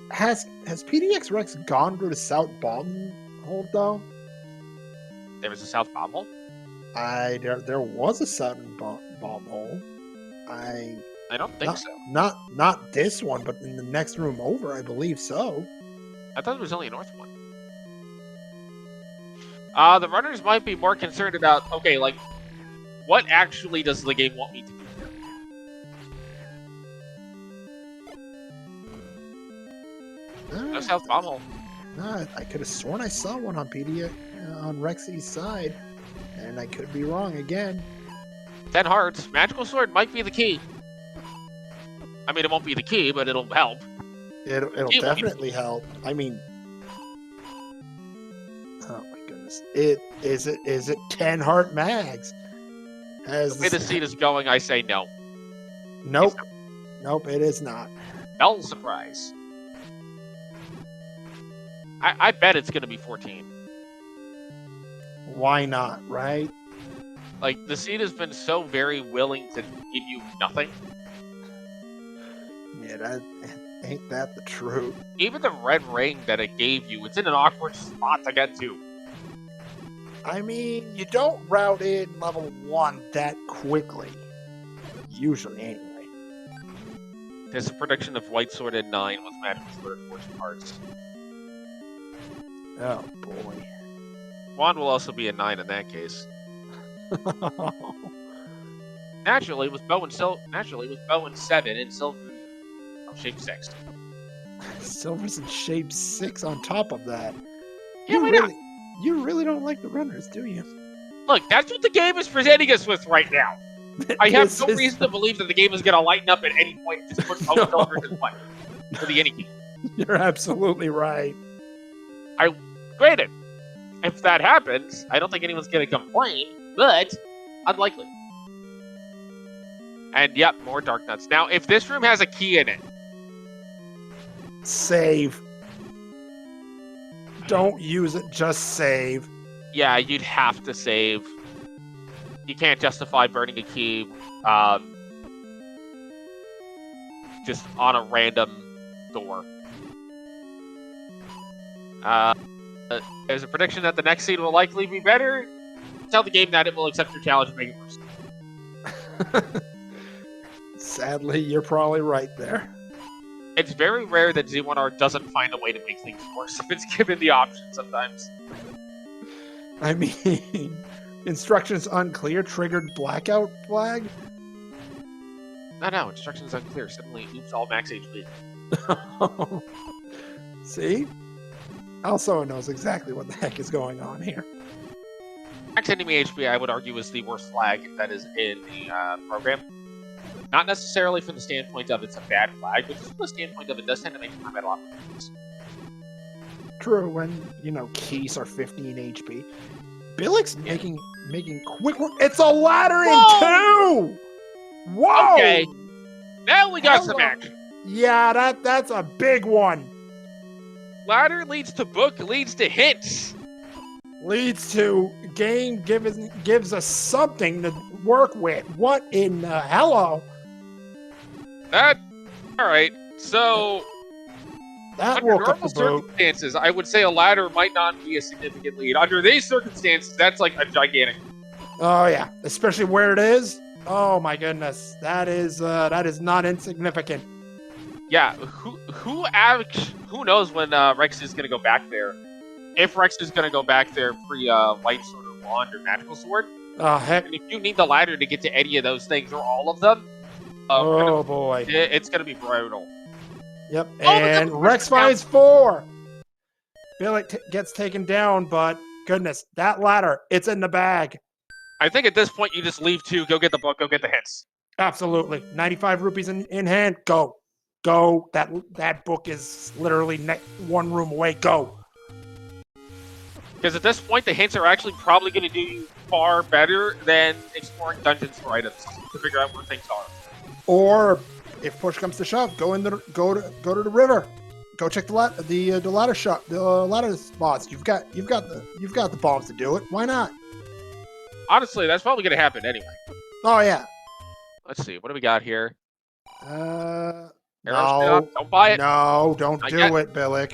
Has PDXRex gone to the South Bomb Hold though? There was a South Bomb Hole? There was a Southern bomb hole. I don't think so. Not this one, but in the next room over, I believe so. I thought there was only a north one. The runners might be more concerned about, okay, like, what actually does the game want me to do here? No South Bomb Hole. No, I could have sworn I saw one on on Rexy's side, and I could be wrong again. 10 hearts. Magical Sword might be the key. I mean, it won't be the key, but it'll help. It'll definitely help. I mean, oh my goodness! Is it 10 heart mags? The way the seed is going, I say no. Nope. Nope, it is not. Bell surprise. I bet it's going to be 14. Why not, right? Like, the seed has been so very willing to give you nothing. Yeah, ain't that the truth? Even the red ring that it gave you, it's in an awkward spot to get to. I mean, you don't route in level 1 that quickly. Usually, anyway. There's a prediction of White Sword at 9 with Magical Sword at 14 hearts. Oh, boy. Wand will also be a 9 in that case. Naturally, with bow and 7 and silver shape 6. Silver's in shape 6 on top of that. Yeah, why not? You really don't like the runners, do you? Look, that's what the game is presenting us with right now. I have no reason to believe that the game is going to lighten up at any point. Just put both silvers in one for the any game. You're absolutely right. Granted, if that happens, I don't think anyone's going to complain, but unlikely. And yep, more dark nuts. Now, if this room has a key in it, save. Don't use it, just save. Yeah, you'd have to save. You can't justify burning a key just on a random door. There's a prediction that the next scene will likely be better. Tell the game that it will accept your challenge and make it worse. Sadly, you're probably right there. It's very rare that Z1R doesn't find a way to make things worse if it's given the option sometimes. I mean, instructions unclear, triggered blackout flag? No, instructions unclear. Suddenly, oops, all max HP. See? Also knows exactly what the heck is going on here. Max enemy HP, I would argue, is the worst flag that is in the program. Not necessarily from the standpoint of it's a bad flag, but just from the standpoint of it does tend to make combat a lot more difference. True, when, keys are 15 HP. Billick's making quick work. It's a ladder in 2! Whoa! Okay. Now we got some action. Yeah, that's a big one. Ladder leads to book, leads to hints. Leads to game gives us something to work with. What in the hello? Alright, so that under woke up normal the boat. circumstances, I would say a ladder might not be a significant lead. Under these circumstances, that's like a gigantic. Oh yeah, especially where it is. Oh my goodness, that is not insignificant. Yeah, who knows when Rex is gonna go back there? If Rex is gonna go back there pre light sword or wand or magical sword. Oh heck! And if you need the ladder to get to any of those things or all of them, oh boy, it's gonna be brutal. Yep, and Rex finds 4. Billick gets taken down, but goodness, that ladder, it's in the bag. I think at this point you just leave 2, go get the book, go get the hints. Absolutely, 95 rupees in hand. Go. That book is literally 1 room away. Go. Because at this point, the hints are actually probably going to do you far better than exploring dungeons for items to figure out where things are. Or, if push comes to shove, go to the river. Go check the ladder shop, the ladder spots. You've got the bombs to do it. Why not? Honestly, that's probably going to happen anyway. Oh yeah. Let's see. What do we got here? No. Don't buy it. No, don't do it, Billick.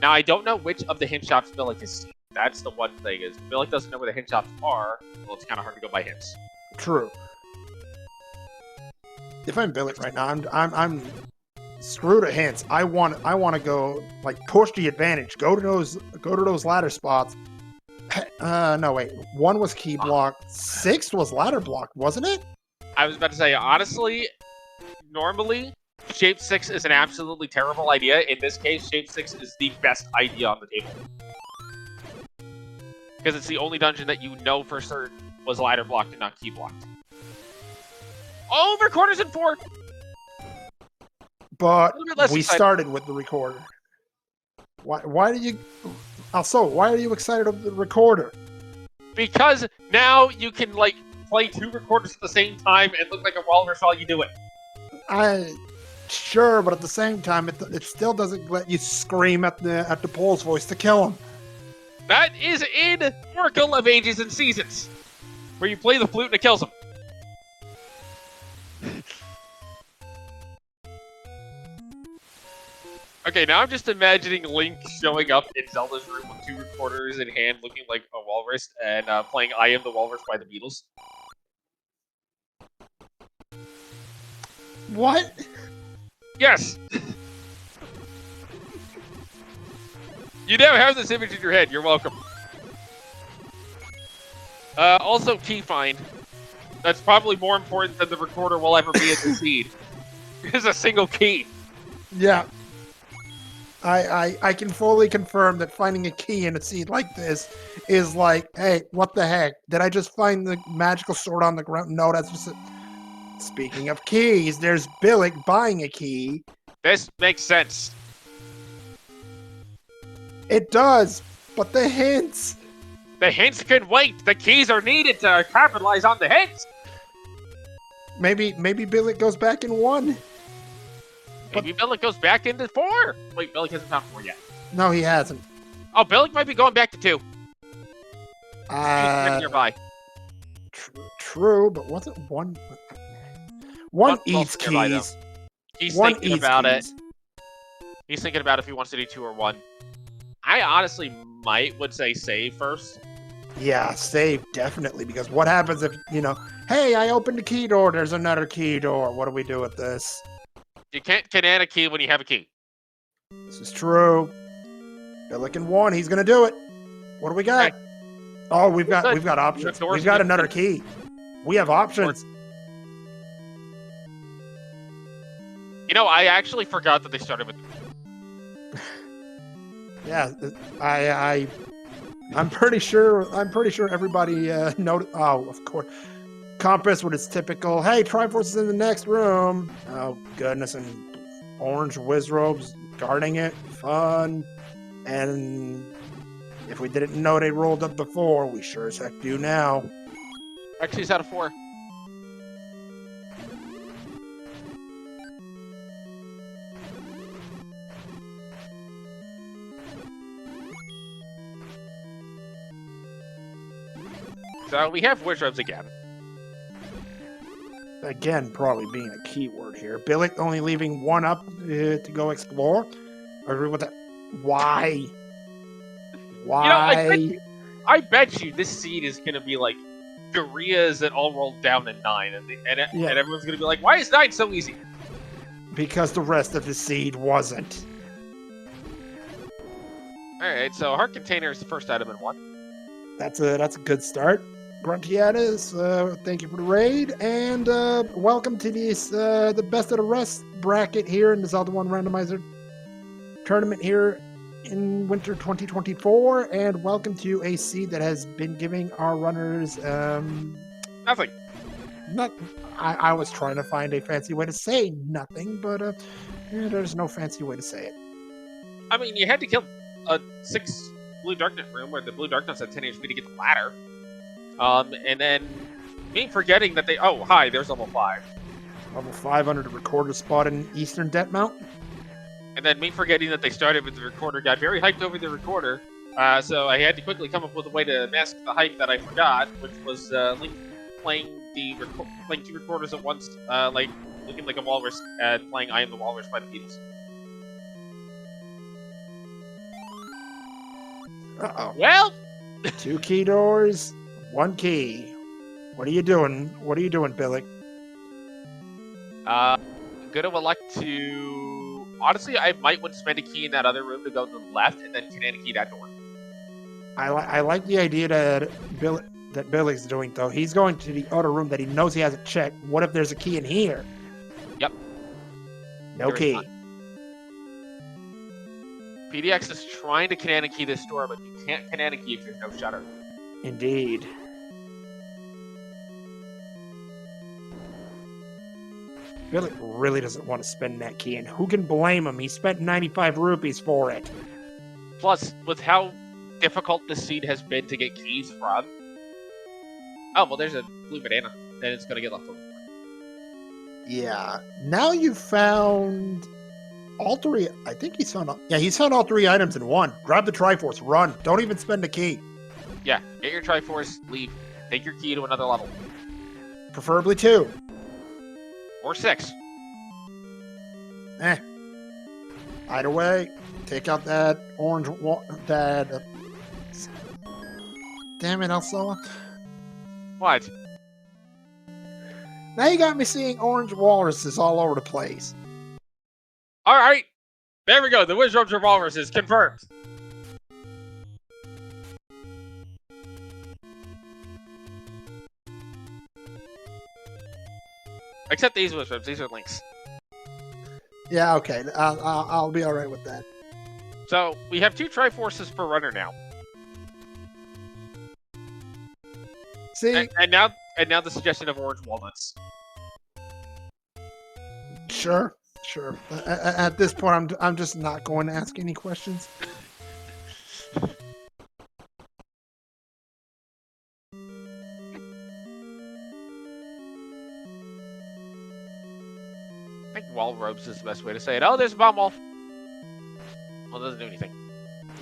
Now, I don't know which of the hint shops Billick has seen. That's the one thing, is Billick doesn't know where the hint shops are. Well, it's kind of hard to go by hints. True. If I'm Billick right now, I'm screwed at hints. I want to go push the advantage. Go to those ladder spots. No wait. 1 was key blocked. 6 was ladder blocked, wasn't it? I was about to say, honestly, normally Shape 6 is an absolutely terrible idea. In this case, Shape 6 is the best idea on the table. Because it's the only dungeon that you know for certain was ladder blocked and not key blocked. Oh, recorder's in 4! But we started with the recorder. Why did you... Also, why are you excited of the recorder? Because now you can, play 2 recorders at the same time and look like a walrus while you do it. Sure, but at the same time, it still doesn't let you scream at the Pole's voice to kill him. That is in Oracle of Ages and Seasons, where you play the flute and it kills him. Okay, now I'm just imagining Link showing up in Zelda's room with 2 recorders in hand, looking like a walrus, and playing I Am the Walrus by the Beatles. What? Yes! You now have this image in your head. You're welcome. Also, key find. That's probably more important than the recorder will ever be as a seed. It's a single key. Yeah. I can fully confirm that finding a key in a seed like this is like, hey, what the heck? Did I just find the magical sword on the ground? No, that's just a... Speaking of keys, there's Billick buying a key. This makes sense. It does, but the hints. The hints can wait. The keys are needed to capitalize on the hints. Maybe Billick goes back in 1. Maybe Billick goes back into 4. Wait, Billick hasn't found 4 yet. No, he hasn't. Oh, Billick might be going back to 2. Nearby. True, but wasn't 1? 1 eats nearby, keys. He's One thinking eats about keys. it. He's thinking about if he wants to do 2 or 1. I honestly would say save first. Yeah, save, definitely, because what happens if, hey, I opened a key door, there's another key door. What do we do with this? You can't can a key when you have a key. This is true. Billick in 1, he's gonna do it. What do we got? Okay. Oh, we've got options. We've got another key. We have options. I actually forgot that they started with. Yeah, I'm pretty sure everybody noticed. Oh, of course. Compass with its typical, hey, Triforce is in the next room. Oh, goodness. And orange Wizrobes guarding it. Fun. And if we didn't know they rolled up before, we sure as heck do now. Actually, he's out of 4. So we have Wizrobes again. Again, probably being a keyword here. Billick only leaving 1 up to go explore. I agree with that. Why? Why? I bet you this seed is going to be like Korea's that all rolled down in 9. And everyone's going to be like, why is 9 so easy? Because the rest of the seed wasn't. Alright, so Heart Container is the first item in 1. That's a good start. Gruntiatas, thank you for the raid, and welcome to the best of the rest bracket here in the Zelda 1 Randomizer tournament here in winter 2024, and welcome to a seed that has been giving our runners Nothing. I was trying to find a fancy way to say nothing, but there's no fancy way to say it. I mean, you had to kill a 6 Blue Darkness room where the Blue Darkness had 10 HP to get the ladder. And then me forgetting that oh, hi, there's level 5. Level 5 under the recorder spot in Eastern Debt Mount. And then me forgetting that they started with the recorder, got very hyped over the recorder. So I had to quickly come up with a way to mask the hype that I forgot, which was Link playing 2 recorders at once, like looking like a walrus and playing I Am the Walrus by the Beatles. Uh-oh. Well, 2 key doors, 1 key. What are you doing? What are you doing, Billick? I'm gonna elect to... Honestly, I might want to spend a key in that other room to go to the left and then Canana key that door. I like the idea that Billick's doing, though. He's going to the other room that he knows he hasn't checked. What if there's a key in here? Yep. No key. PDX is trying to Canana key this door, but you can't Canana key if there's no shutter. Indeed. Billick really doesn't want to spend that key, and who can blame him? He spent 95 rupees for it. Plus, with how difficult this seed has been to get keys from... Oh, well, there's a blue banana. Then it's going to get left over. Yeah. Now you've found all 3... I think he's found... he's found all 3 items in 1. Grab the Triforce. Run. Don't even spend a key. Yeah. Get your Triforce. Leave. Take your key to another level. Preferably 2. Or 6. Either way, take out that orange damn it, Elsa. What? Now you got me seeing orange walruses all over the place. Alright. There we go. The Wizrobes of Walruses confirmed. Except these wizards. These are links. Yeah, okay. I'll be all right with that. So we have 2 Triforces per runner now. See, And now the suggestion of orange walnuts. sure. At this point, I'm just not going to ask any questions. I think wall robes is the best way to say it. Oh, there's a bomb wall. Well, it doesn't do anything.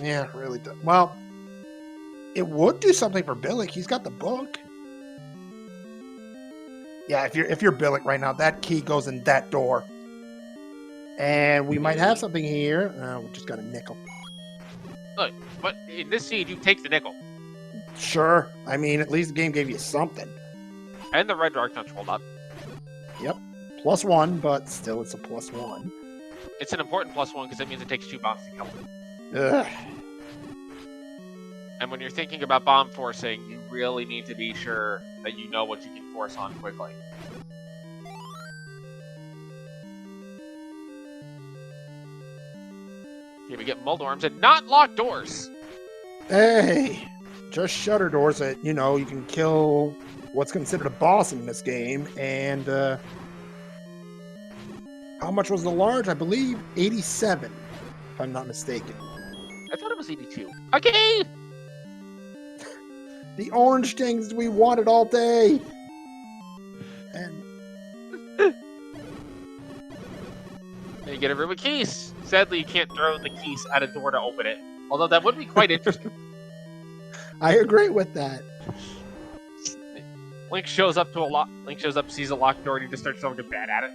Yeah, really. Well, it would do something for Billick. He's got the book. Yeah, if you're Billick right now, that key goes in that door. And we might have something here. We just got a nickel. Look, but in this seed, you take the nickel. Sure. I mean, at least the game gave you something. And the red dark touch rolled up. Yep. +1, but still it's a +1. It's an important +1 because it means it takes 2 bombs to kill it. Ugh. And when you're thinking about bomb forcing, you really need to be sure that you know what you can force on quickly. Okay, we get Muldorms and not locked doors. Hey, just shutter doors that, you know, you can kill what's considered a boss in this game. And how much was the large? I believe 87, if I'm not mistaken. I thought it was 82. Okay! The orange things we wanted all day. And you get a room of keys. Sadly, you can't throw the keys at a door to open it. Although that would be quite interesting. I agree with that. Link shows up, sees a locked door, and he just starts throwing a bat at it.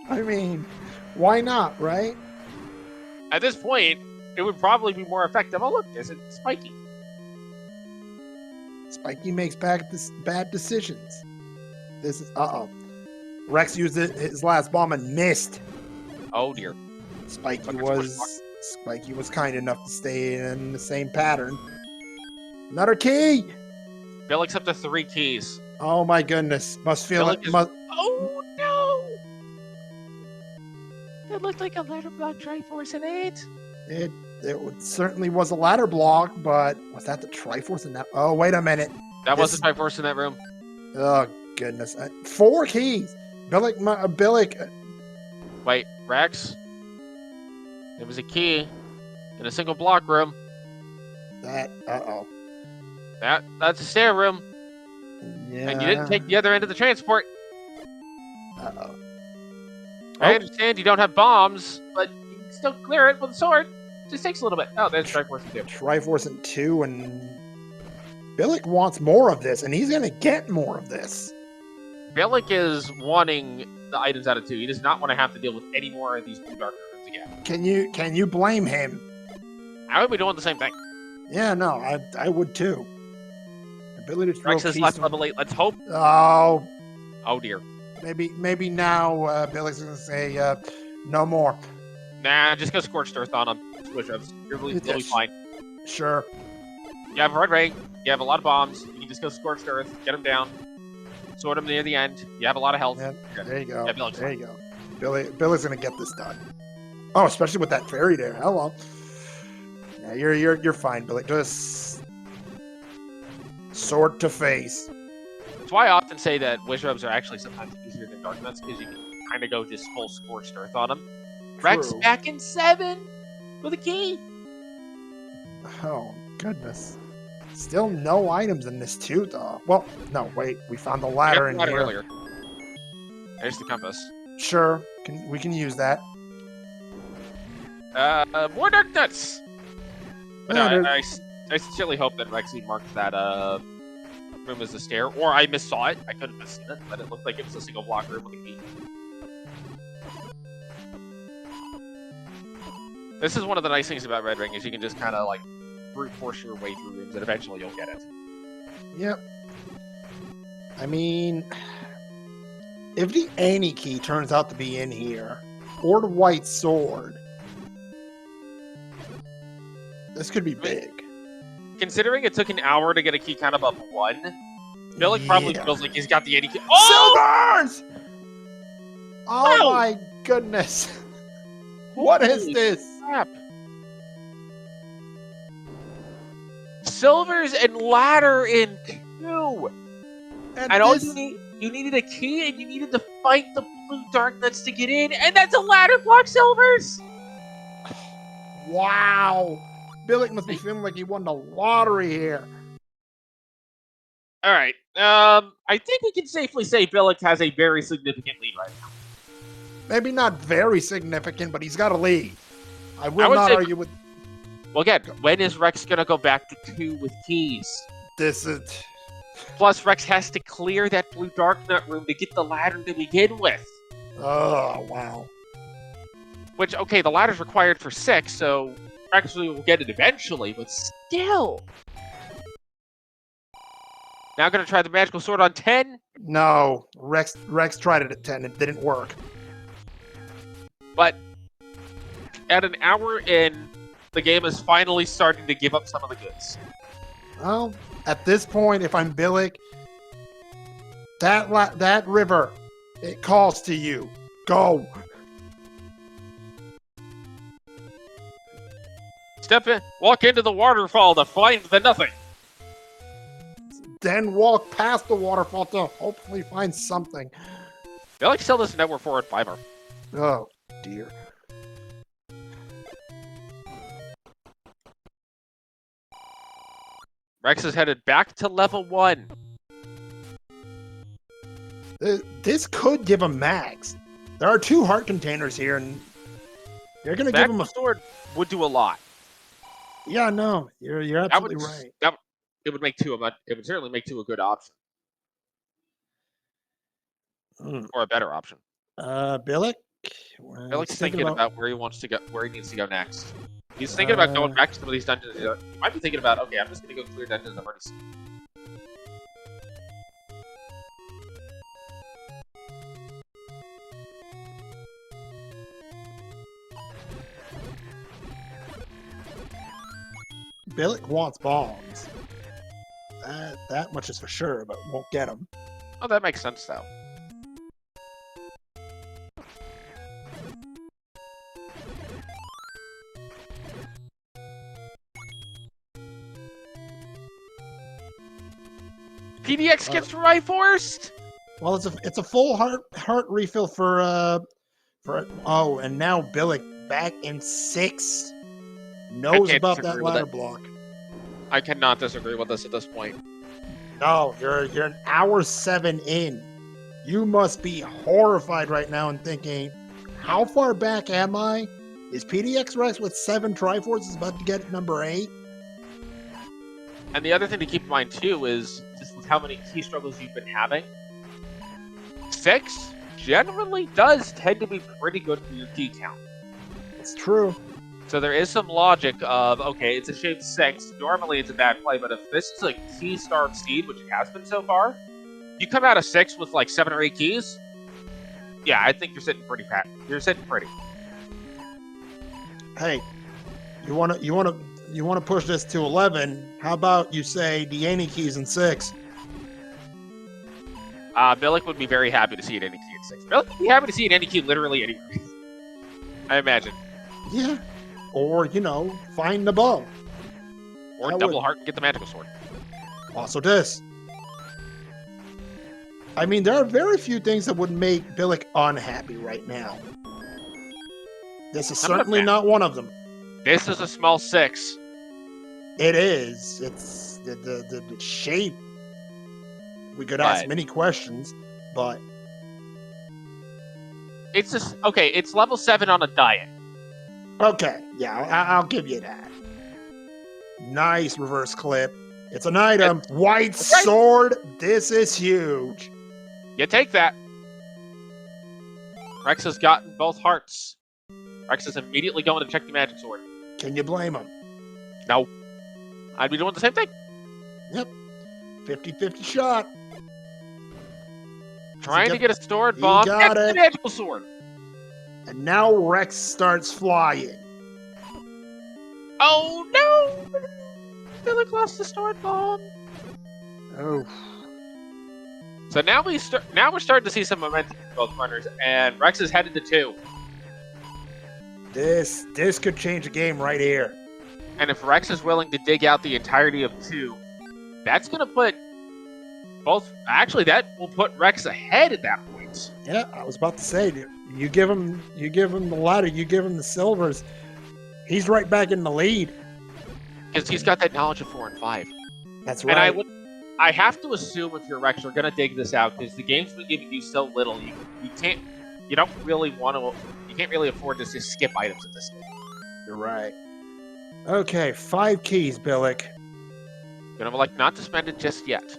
I mean, why not, right? At this point, it would probably be more effective. Oh, look, there's a Spiky. Spiky makes bad decisions. This is Rex used his last bomb and missed. Oh dear. Spiky was kind enough to stay in the same pattern. Another key. Billick's up to 3 keys. Oh my goodness! Must feel it. Oh no! That looked like a ladder block Triforce in it. It certainly was a ladder block, but was that the Triforce in that? Oh wait a minute. That was the Triforce in that room. Oh goodness! 4 keys. Billick. Wait, Rex. There was a key in a single block room. That's a stair room. Yeah. And you didn't take the other end of the transport. Uh-oh. I understand you don't have bombs, but you can still clear it with a sword. Just takes a little bit. Oh, there's Triforce in 2. Triforce in 2, and Billick wants more of this, and he's gonna get more of this. Billick is wanting the items out of 2. He does not want to have to deal with any more of these 2 dark rooms again. Can you blame him? I would be doing the same thing. Yeah, no, I would too. Ability to throw Rex is keys left level 8. Let's hope. Oh Dear. Maybe now Billick's gonna say no more. Nah, just go Scorched Earth on him. You'll be fine. Sure. You have a Red Ring. You have a lot of bombs. You can just go Scorched Earth. Get him down. Sword him near the end. You have a lot of health. Yeah, there you go. Yeah, there you go. Billy's gonna get this done. Oh, especially with that fairy there. Hello. Yeah, you're fine, Billy. Just sword to face. That's why I often say that Wizrobes are actually sometimes easier than Dark Nuts, because you can kind of go just full Scorched Earth on them. Rex back in 7 with a key. Oh, goodness. Still no items in this too, though. Well, no, wait. We found the ladder in here. Earlier. There's the compass. Sure. We can use that. More Dark Nuts! But Yeah, no, I sincerely hope that Rexy marked that room as a stair, or I missaw it. I could have missed it, but it looked like it was a single block room with a key. This is one of the nice things about Red Ring, is you can just kind of like brute force your way through rooms, and eventually you'll get it. Yep. I mean, if the Annie key turns out to be in here, or the white sword, this could be big. Considering it took an hour to get a key count above 1, Billick probably feels like he's got the 80. Oh! Silvers! Oh Wow! my goodness. What is Holy this? crap. Silvers and ladder in 2. And all you needed a key and you needed to fight the blue darknets to get in, and that's a ladder block, Silvers! Wow. Billick must be feeling like he won the lottery here. All right. I think we can safely say Billick has a very significant lead right now. Maybe not very significant, but he's got a lead. I will would not say- argue with Well, again, when is Rex going to go back to 2 with keys? this. Plus, Rex has to clear that blue darknet room to get the ladder to begin with. Oh, wow. Which, okay, the ladder's required for 6, so Rex will get it eventually, but still. Now going to try the magical sword on 10. No, Rex tried it at 10. It didn't work. But at an hour in, the game is finally starting to give up some of the goods. Well, at this point, if I'm Billick, that river, it calls to you. Go. Step in, walk into the waterfall to find the nothing. Then walk past the waterfall to hopefully find something. Billick still doesn't know we're 4 and 5 are. Oh, dear. Rex is headed back to level 1. This could give him max. There are 2 heart containers here, and you're going to give him a... Magical sword would do a lot. Yeah, no, you're absolutely right. It would make 2 it would certainly make 2 a good option. Or a better option. Billick? Billick's thinking about where he wants to go, where he needs to go next. He's thinking about going back to some of these dungeons. He might be thinking about, okay, I'm just going to go clear dungeons I've already seen. Billick wants bombs. That much is for sure, but won't get them. Oh, that makes sense, though. PDX gets Triforced? Well, it's a full heart refill for and now Billick back in 6 knows about that ladder block. I cannot disagree with this at this point. No, you're an hour 7 in. You must be horrified right now and thinking, how far back am I? Is PDXRex with 7 Triforces about to get number 8? And the other thing to keep in mind too is just with how many key struggles you've been having. 6 generally does tend to be pretty good for your key count. It's true. So there is some logic of, okay, it's a shape 6. Normally it's a bad play, but if this is a key starved seed, which it has been so far, you come out of 6 with like 7 or 8 keys. Yeah, I think you're sitting pretty pat. You're sitting pretty. Hey, you wanna push this to 11? How about you say the any keys in 6? Billick would be very happy to see it any key in 6. Billick would be happy to see it any key literally anywhere. I imagine. Yeah. Or, find the bow. Or double heart and get the magical sword. Also this. I mean, there are very few things that would make Billick unhappy right now. This is certainly not one of them. This is a small 6. It is. It's the shape. We could ask many questions, but it's just okay. It's level 7 on a diet. Okay, yeah, I'll give you that. Nice reverse clip. It's an item. White sword. This is huge. You take that. Rex has gotten both hearts. Rex is immediately going to check the magic sword. Can you blame him? No. I'd be doing the same thing. Yep. 50-50 shot. Trying to get a stored bomb. Got the magical sword. And now Rex starts flying. Oh no! Billick lost the stored bomb. Oh. So now we're starting to see some momentum for both runners, and Rex is headed to 2. This could change the game right here. And if Rex is willing to dig out the entirety of 2, that's going to put both. Actually, that will put Rex ahead at that point. Yeah, I was about to say, you give him the ladder, you give him the silvers, he's right back in the lead. Because he's got that knowledge of 4 and 5. That's right. And I have to assume if you're Rex, you're going to dig this out because the game's been giving you so little. You can't really afford to just skip items at this stage. You're right. Okay, 5 keys, Billick. Gonna like not to spend it just yet.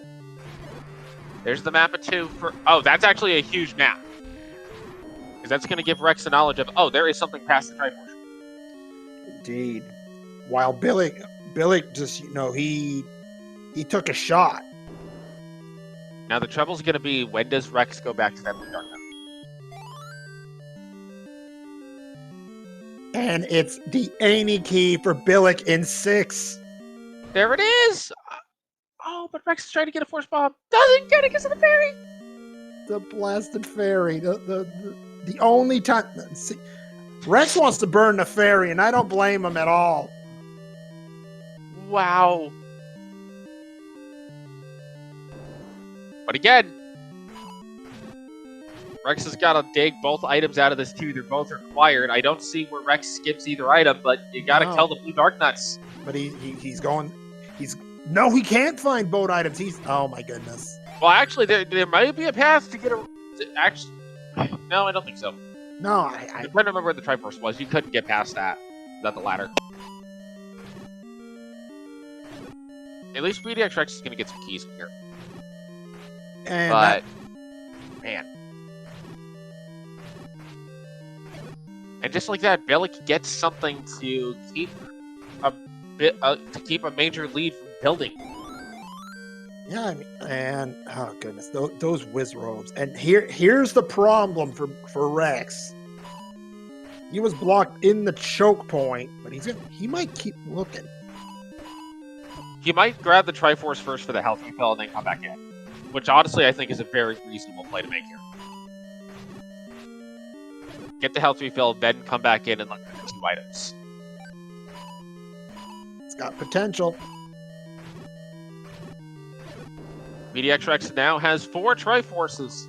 There's the map of 2 for. Oh, that's actually a huge map. Because that's gonna give Rex the knowledge of. Oh, there is something past the Triforce. Indeed. While Billick just he took a shot. Now the trouble's gonna be when does Rex go back to that blue dark map? And it's the any key for Billick in 6. There it is! Oh, but Rex is trying to get a force bomb. Doesn't get it because of the fairy! The blasted fairy. The only time... See, Rex wants to burn the fairy, and I don't blame him at all. Wow. But again, Rex has got to dig both items out of this too. They're both required. I don't see where Rex skips either item, but you got to kill the blue dark nuts. But he's going. No, he can't find both items. Oh my goodness. Well, actually, there might be a path to get actually, no, I don't think so. No, I'm trying to remember where the Triforce was. You couldn't get past that. Not the ladder. At least PDXRex is going to get some keys from here. And man. And just like that, Billick gets something to keep a major lead from building. Yeah, I mean, and oh goodness, those whiz robes. And here's the problem for Rex. He was blocked in the choke point, but he might keep looking. He might grab the Triforce first for the health refill and then come back in, which honestly I think is a very reasonable play to make here. Get the health refill, then come back in and look at the 2 items. It's got potential. PDXRex now has 4 Triforces.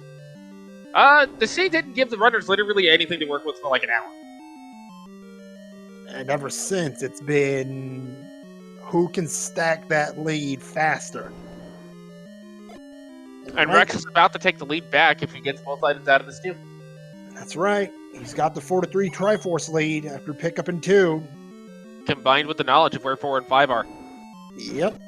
The C didn't give the runners literally anything to work with for like an hour. And ever since, it's been who can stack that lead faster. And Rex is about to take the lead back if he gets both items out of the steal. That's right. He's got the 4-3 Triforce lead after pickup in 2. Combined with the knowledge of where 4 and 5 are. Yep.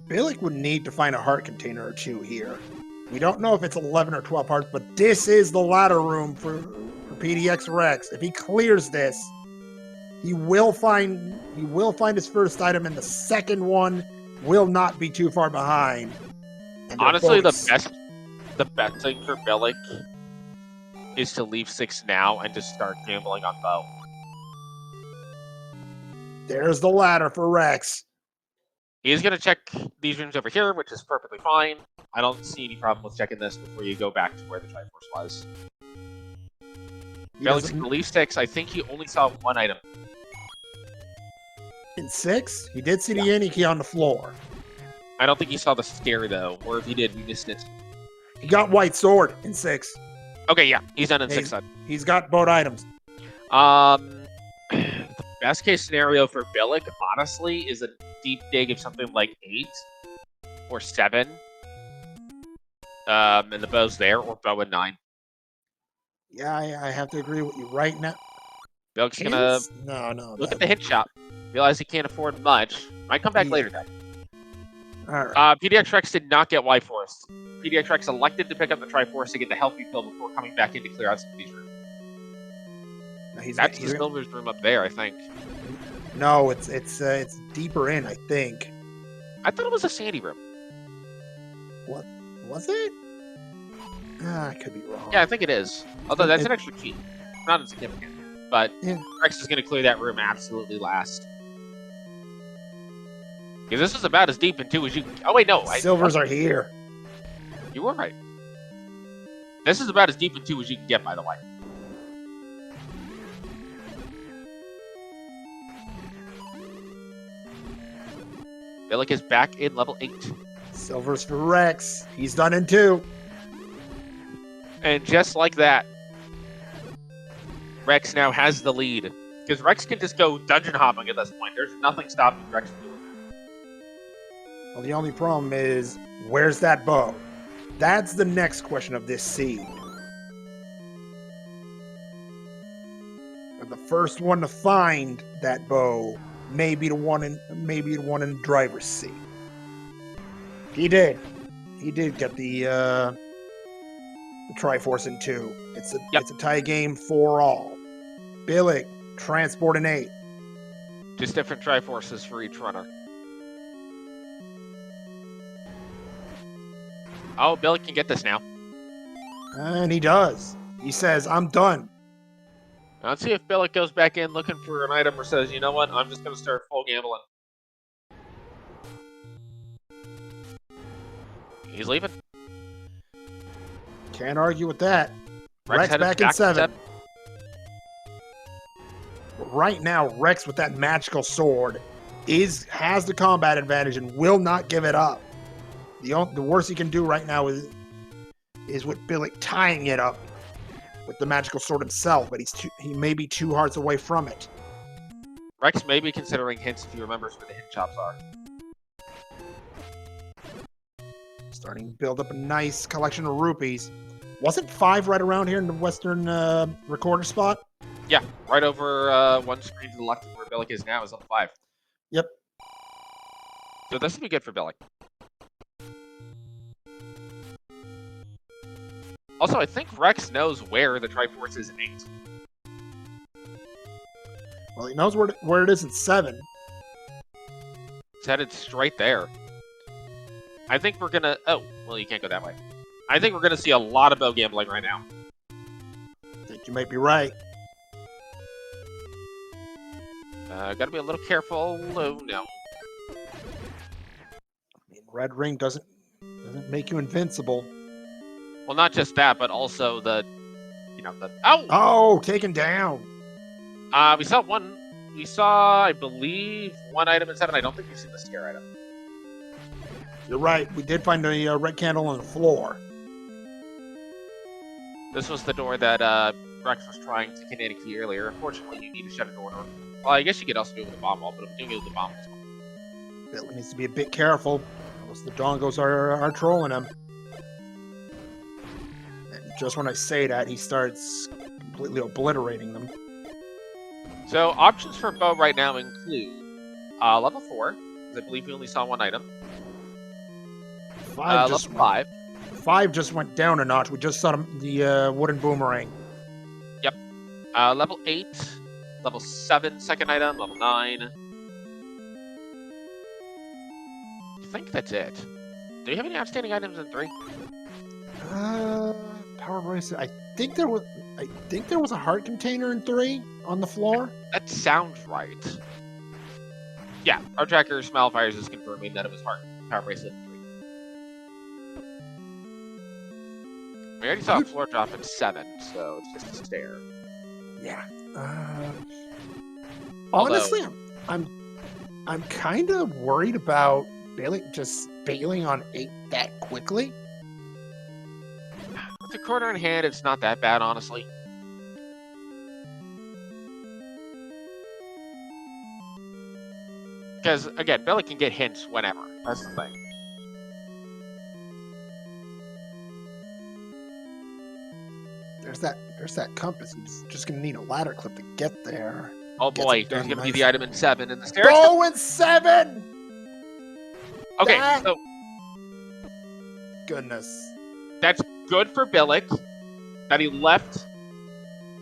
Billick would need to find a heart container or 2 here. We don't know if it's 11 or 12 hearts, but this is the ladder room for PDXRex. If he clears this, he will find his first item, and the second one will not be too far behind. Honestly, the best thing for Billick is to leave 6 now and just start gambling on bow. There's the ladder for Rex. He's going to check these rooms over here, which is perfectly fine. I don't see any problem with checking this before you go back to where the Triforce was. Billick's going to leave 6. I think he only saw 1 item. In 6? He did see the Annie key on the floor. I don't think he saw the stair, though. Or if he did, we missed it. He got white sword in 6. Okay, yeah. He's done in 6 side. He's got both items. The best case scenario for Billick, honestly, is a deep dig of something like 8 or 7. And the bow's there, or bow in 9. Yeah, I have to agree with you right now. Billick's gonna look at the hit shop. Realize he can't afford much. Might come back later, though. All right. PDXRex did not get Y-Force. PDXRex elected to pick up the Triforce to get the health refill before coming back in to clear out some of these rooms. That's the Silver's room up there, I think. No, it's deeper in, I think. I thought it was a Sandy room. What was it? I could be wrong. Yeah, I think it is. Although that's an extra key. Not insignificant. But Yeah. Rex is going to clear that room absolutely last. Because this is about as deep into as you can... Oh, wait, no. Silvers are here. You were right. This is about as deep into as you can get, by the way. Billick is back in level 8. Silvers for Rex. He's done in 2. And just like that, Rex now has the lead. Because Rex can just go dungeon hopping at this point. There's nothing stopping Rex from doing that. Well, the only problem is, where's that bow? That's the next question of this seed. And the first one to find that bow may be the one in the driver's seat. He did. He did get the Triforce in 2. It's a tie game for all. Billick, transport in 8. Just different Triforces for each runner. Oh, Billick can get this now. And he does. He says, I'm done. Let's see if Billick goes back in looking for an item or says, you know what, I'm just going to start full gambling. He's leaving. Can't argue with that. Rex headed back in 7. Right now, Rex with that magical sword has the combat advantage and will not give it up. The worst he can do right now is with Billick tying it up with the magical sword himself, but he may be 2 hearts away from it. Rex may be considering hints if he remembers where the hint shops are. Starting to build up a nice collection of rupees. Wasn't 5 right around here in the western recorder spot? Yeah, right over one screen to the left of where Billick is now is on 5. Yep. So this will be good for Billick. Also, I think Rex knows where the Triforce is in 8. Well, he knows where it is in 7. It's headed straight there. I think we're gonna... Oh, well, you can't go that way. I think we're gonna see a lot of bow gambling right now. I think you might be right. Gotta be a little careful. Oh, no. I mean, Red Ring doesn't make you invincible. Well, not just that, but also the... Oh! Oh, taken down. We saw one... We saw, I believe, one item in 7. I don't think we've seen the scare item. You're right. We did find a red candle on the floor. This was the door that Rex was trying to get in a key earlier. Unfortunately, you need to shut a door. Well, I guess you could also do it with a bomb wall, but I'm doing it with the bomb wall. Billy needs to be a bit careful. Unless the dongos are trolling him. And just when I say that, he starts completely obliterating them. So, options for bow right now include level 4, because I believe we only saw one item. 5 level 5. 5 just went down a notch. We just saw the wooden boomerang. Yep. Level 8. Level 7, second item. Level 9. I think that's it. Do you have any outstanding items in 3? Power bracelet. I think there was a heart container in 3 on the floor. That sounds right. Yeah, our tracker Smilefires is confirming that it was power bracelet in 3. We already saw a floor drop at 7, so it's just a stair. Yeah. Honestly, I'm kind of worried about just bailing on 8 that quickly. With a quarter in hand, it's not that bad, honestly. Because, again, Billy can get hints whenever. That's the thing. There's that compass. He's just gonna need a ladder clip to get there. Oh boy, there's gonna be the item in 7 in the stairs. Oh, in 7! Okay, so goodness. That's good for Billick that he left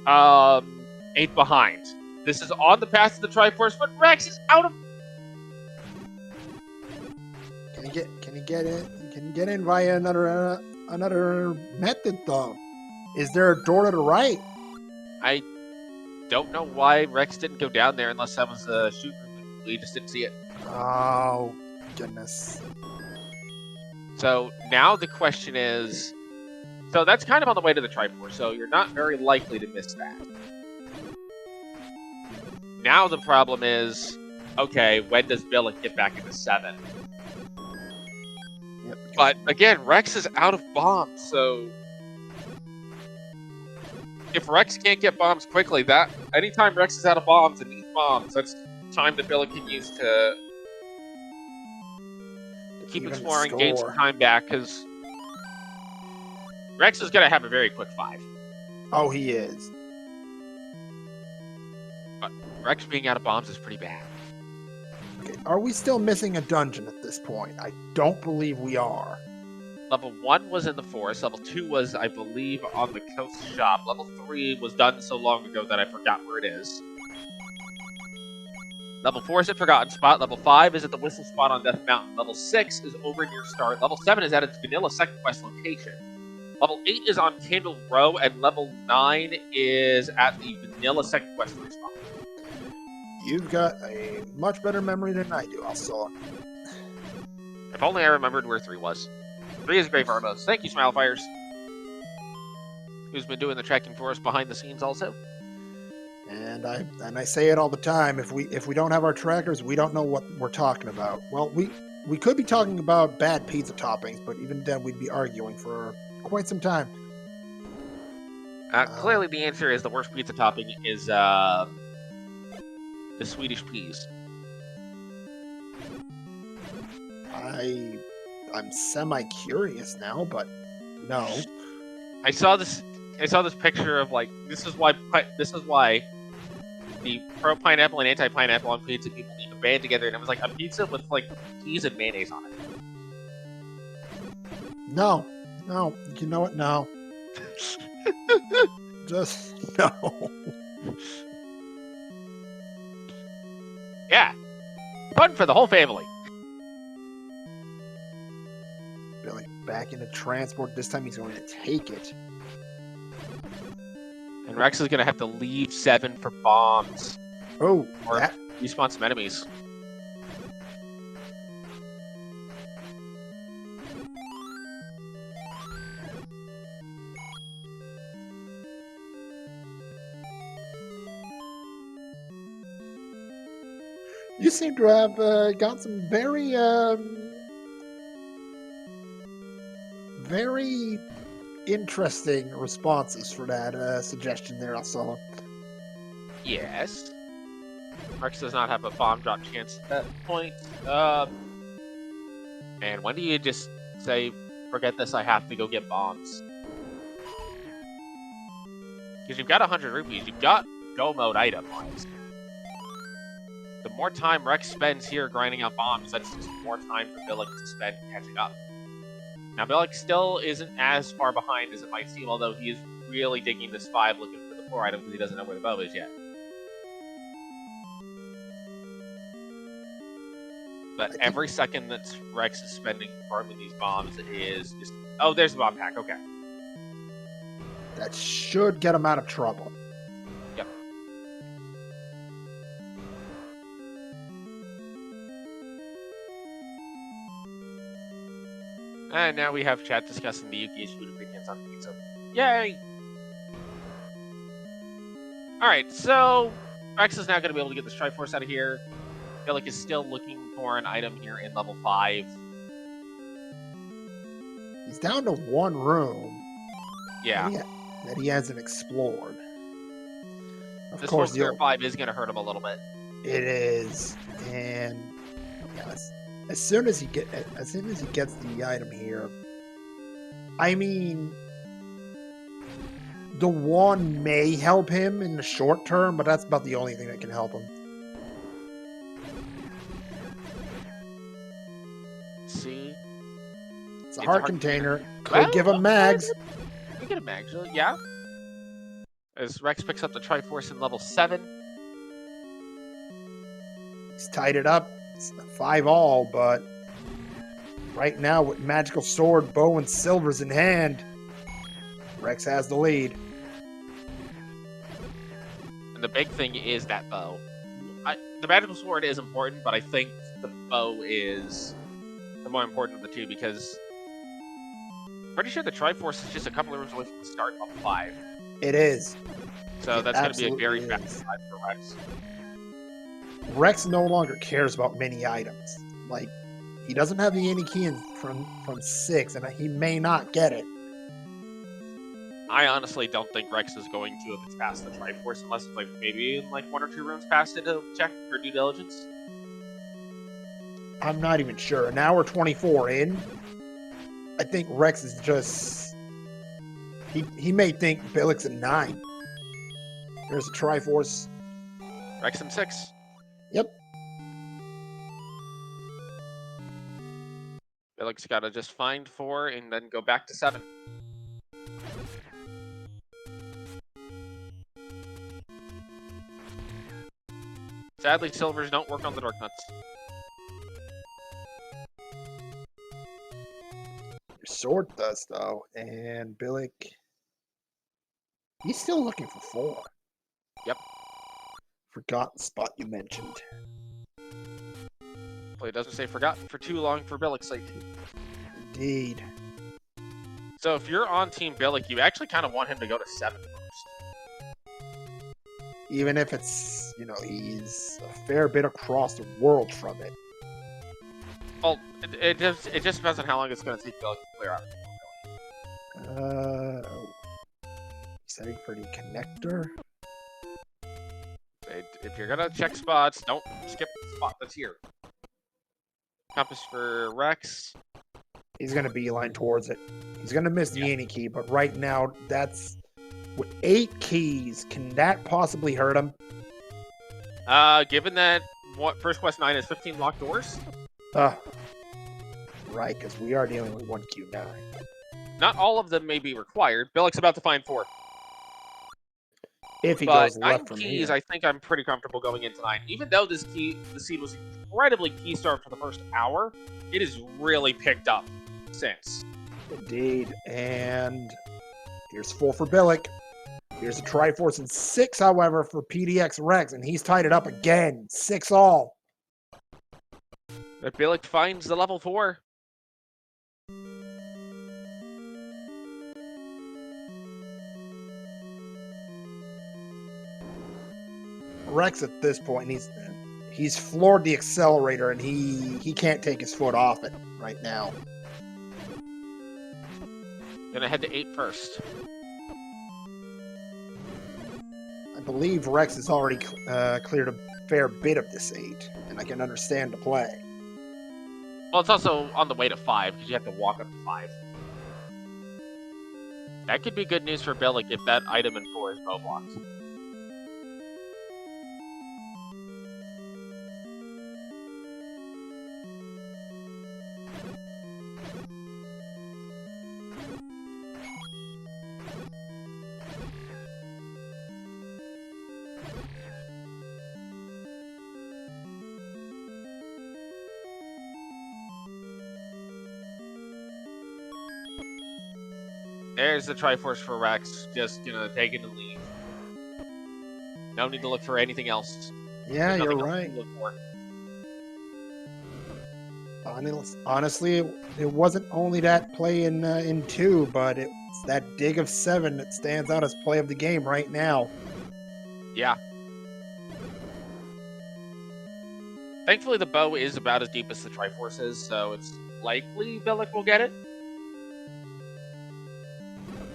8 behind. This is on the path to the Triforce, but Rex is out of... Can he get in? Can you get in via another method though? Is there a door to the right? don't know why Rex didn't go down there unless that was a shoot room. We just didn't see it. Oh, goodness. So now the question is, so that's kind of on the way to the Triforce, so you're not very likely to miss that. Now the problem is, okay, when does Billick get back into 7? Yep. But again, Rex is out of bombs, so if Rex can't get bombs quickly, that anytime Rex is out of bombs and needs bombs, that's time that Billick can use to keep Even exploring, gain some score. time back, because Rex is going to have a very quick 5. Oh, he is. But Rex being out of bombs is pretty bad. Okay, are we still missing a dungeon at this point? I don't believe we are. Level 1 was in the forest. Level 2 was, I believe, on the coast shop. Level 3 was done so long ago that I forgot where it is. Level 4 is at Forgotten Spot. Level 5 is at the Whistle Spot on Death Mountain. Level 6 is over near Start. Level 7 is at its vanilla second quest location. Level 8 is on Candle Row, and level 9 is at the vanilla second quest respawn. You've got a much better memory than I do, also. If only I remembered where 3 was. 3 is Grave Arbos. Thank you, Smilefires. Who's been doing the trekking for us behind the scenes also. And I say it all the time. If we don't have our trackers, we don't know what we're talking about. Well, we could be talking about bad pizza toppings, but even then we'd be arguing for quite some time. Clearly the answer is the worst pizza topping is the Swedish peas. I'm semi-curious now, but no. I saw this picture of like this is why the pro pineapple and anti pineapple on pizza people need to band together, and it was like a pizza with like peas and mayonnaise on it. No, you know what? No, just no. Yeah, fun for the whole family. Billy back into transport. This time he's going to take it. And Rex is going to have to leave 7 for bombs. Oh, or respawn some enemies. You seem to have got some very interesting responses for that suggestion there, also. Yes. Rex does not have a bomb drop chance at that point. And when do you just say, forget this, I have to go get bombs? Because you've got 100 rupees, you've got go mode item-wise. The more time Rex spends here grinding out bombs, that's just more time for Billick to spend catching up. Now, Billick still isn't as far behind as it might seem, although he is really digging this 5 looking for the 4 item because he doesn't know where the bow is yet. But every second that Rex is spending farming these bombs is just... Oh, there's the bomb pack, okay. That should get him out of trouble. Yep. And now we have chat discussing the Yuki's food ingredients on pizza. Yay! Alright, so Rex is now going to be able to get the Triforce out of here. Billick is still looking for an item here in level 5. He's down to 1 room. Yeah. That he hasn't explored. Of course, the 5 is going to hurt him a little bit. It is, and yeah, as soon as he gets the item here, I mean, the 1 may help him in the short term, but that's about the only thing that can help him. Let's see, it's a heart container. Could give him mags. Could get a mag, yeah. As Rex picks up the Triforce in level 7. He's tied it up. It's 5 all, but right now with magical sword, bow, and silvers in hand, Rex has the lead. And the big thing is that bow. The magical sword is important, but I think the bow is the more important of the two because I'm pretty sure the Triforce is just a couple of rooms away from the start of 5. It is. So that's going to be a very absolutely fast is. time for Rex. Rex no longer cares about mini items. Like, he doesn't have the any key from 6, and he may not get it. I honestly don't think Rex is going to if it's past the Triforce, unless it's like maybe in like 1 or 2 rooms past it to check for due diligence. I'm not even sure. An hour 24 in, I think Rex is just... He may think Billick's a 9. There's a Triforce. Rex in 6. Yep. Billick's got to just find 4 and then go back to 7. Sadly, silvers don't work on the Dork Nuts. Your sword does, though. And Billick... He's still looking for 4. Yep. Forgotten spot you mentioned. Hopefully it doesn't say forgotten for too long for Billick's sake. Indeed. So if you're on Team Billick, you actually kind of want him to go to 7 first. Even if it's, you know, he's a fair bit across the world from it. Well, it just depends on how long it's going to take Billick to clear out. Setting for the connector. If you're going to check spots, don't skip the spot that's here. Compass for Rex. He's going to beeline towards it. He's going to miss the any key, but right now, that's... With 8 keys, can that possibly hurt him? Given that First Quest 9 is 15 locked doors? Right, because we are dealing with 1Q9. Not all of them may be required. Billick's about to find 4. If he But goes left 9 from keys, here. I think I'm pretty comfortable going into 9. Even though the seed was incredibly key starved for the first hour, it has really picked up since. Indeed. And here's 4 for Billick. Here's a Triforce and 6, however, for PDXRex, and he's tied it up again. 6 all. But Billick finds the level 4. Rex at this point, he's floored the accelerator, and he can't take his foot off it right now. Gonna head to 8 first. I believe Rex has already cleared a fair bit of this 8, and I can understand the play. Well, it's also on the way to 5, because you have to walk up to 5. That could be good news for Billick if that item in 4 is bow blocked. There's the Triforce for Rex, just gonna take it and leave. No need to look for anything else. Yeah, There's you're nothing else right. to look for. Honestly, it wasn't only that play in 2, but it's that dig of 7 that stands out as play of the game right now. Yeah. Thankfully, the bow is about as deep as the Triforce is, so it's likely Billick will get it.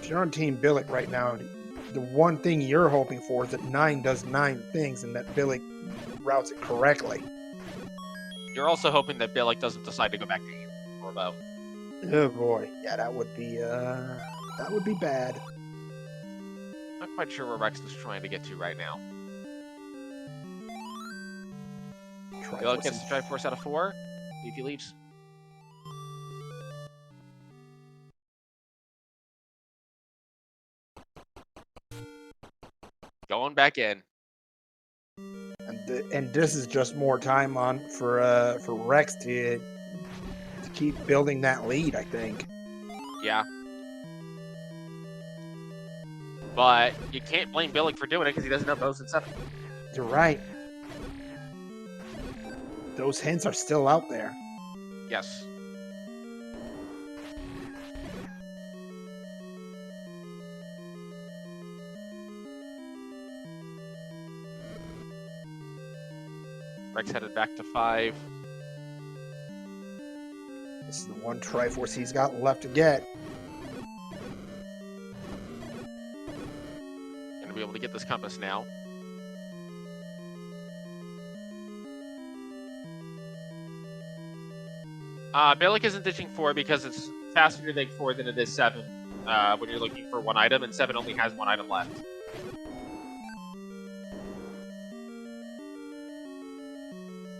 If you're on Team Billick right now, the one thing you're hoping for is that 9 does 9 things and that Billick routes it correctly. You're also hoping that Billick doesn't decide to go back to 8 for a bow. Oh boy, yeah, that would be bad. Not quite sure where Rex is trying to get to right now. Billick gets the Triforce out of 4. If he leaves. Going back in. And this is just more time for Rex to keep building that lead, I think. Yeah. But you can't blame Billick for doing it because he doesn't know bows and 7. You're right. Those hints are still out there. Yes. Rex headed back to 5. This is the one Triforce he's got left to get. Gonna be able to get this compass now. Billick isn't ditching 4 because it's faster to dig 4 than it is 7 when you're looking for one item, and 7 only has one item left.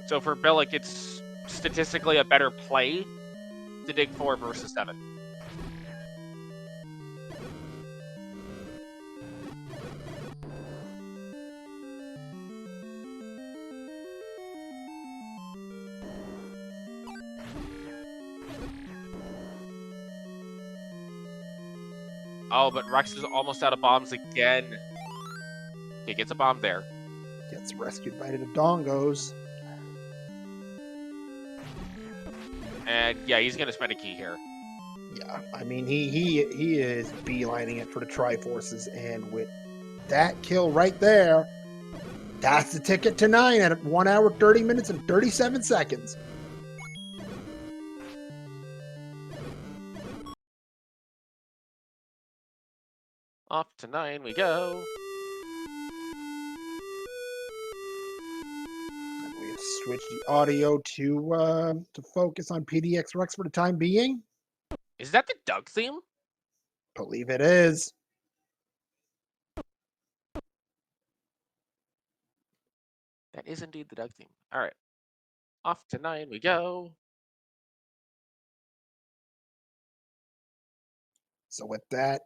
So for Billick, it's statistically a better play to dig 4 versus 7. Oh, but Rex is almost out of bombs again. He gets a bomb there. Gets rescued by the Dongos. And yeah, he's gonna spend a key here. Yeah, I mean he is beelining it for the Triforces, and with that kill right there, that's the ticket to 9 at 1 hour 30 minutes and 37 seconds. Off to 9 we go. And we have switched the audio to focus on PDXRex for the time being. Is that the Doug theme? Believe it is. That is indeed the Doug theme. All right. Off to 9 we go. So with that,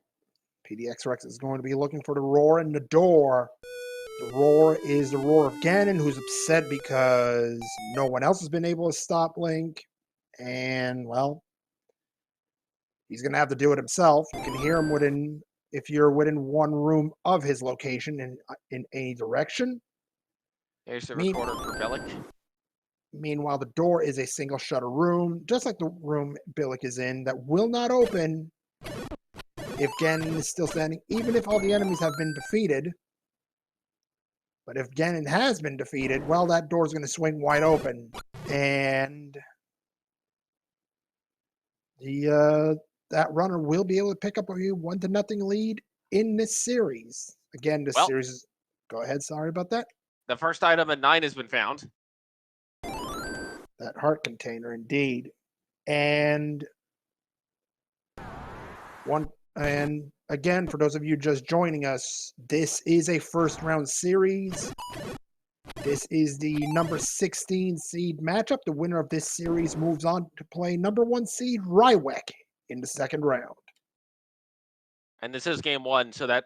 PDXRex is going to be looking for the roar in the door. The roar is the roar of Ganon, who's upset because no one else has been able to stop Link. And, well, he's going to have to do it himself. You can hear him if you're within one room of his location in any direction. Here's the recorder for Billick. Meanwhile, the door is a single shutter room, just like the room Billick is in, that will not open if Ganon is still standing, even if all the enemies have been defeated. But if Ganon has been defeated, well, that door's going to swing wide open. And that runner will be able to pick up a 1-0 lead in this series. Again, this series is... Go ahead, sorry about that. The first item at 9 has been found. That heart container, indeed. And again, for those of you just joining us, this is a first round series. This is the number 16 seed matchup. The winner of this series moves on to play number 1 seed Rywek in the second round. And this is game 1, so that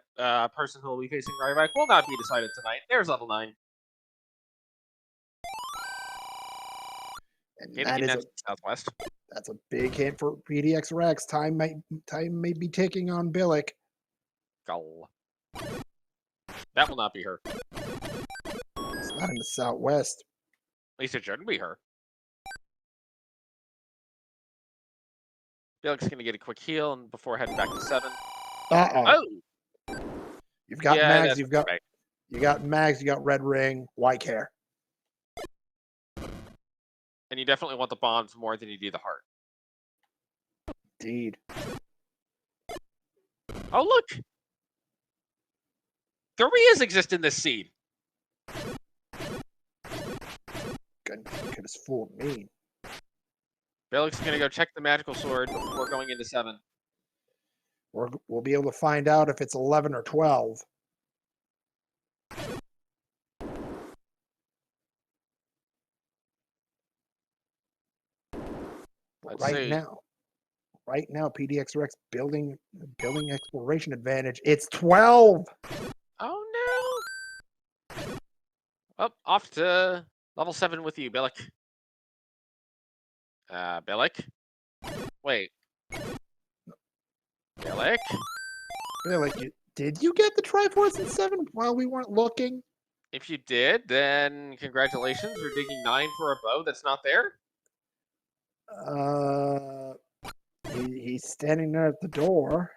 person who will be facing Rywek will not be decided tonight. There's level 9. And that is Southwest. That's a big hint for PDXRex. Time may be ticking on Billick. Gull. That will not be her. It's not in the Southwest. At least it shouldn't be her. Billick's gonna get a quick heal and before heading back to 7. Oh. You've got Mags. You got Mags. You got Red Ring. Why care? And you definitely want the bombs more than you do the heart. Indeed. Oh, look! 3 exist in this seed. Could have fooled me. Billick's gonna go check the magical sword before going into 7. We'll be able to find out if it's 11 or 12. Right now, PDXRex building exploration advantage. It's 12. Oh no! Well, off to level 7 with you, Billick. Billick? Wait. Billick? Billick, Did you get the Triforce in 7 while we weren't looking? If you did, then congratulations. You're digging 9 for a bow that's not there. He's standing there at the door.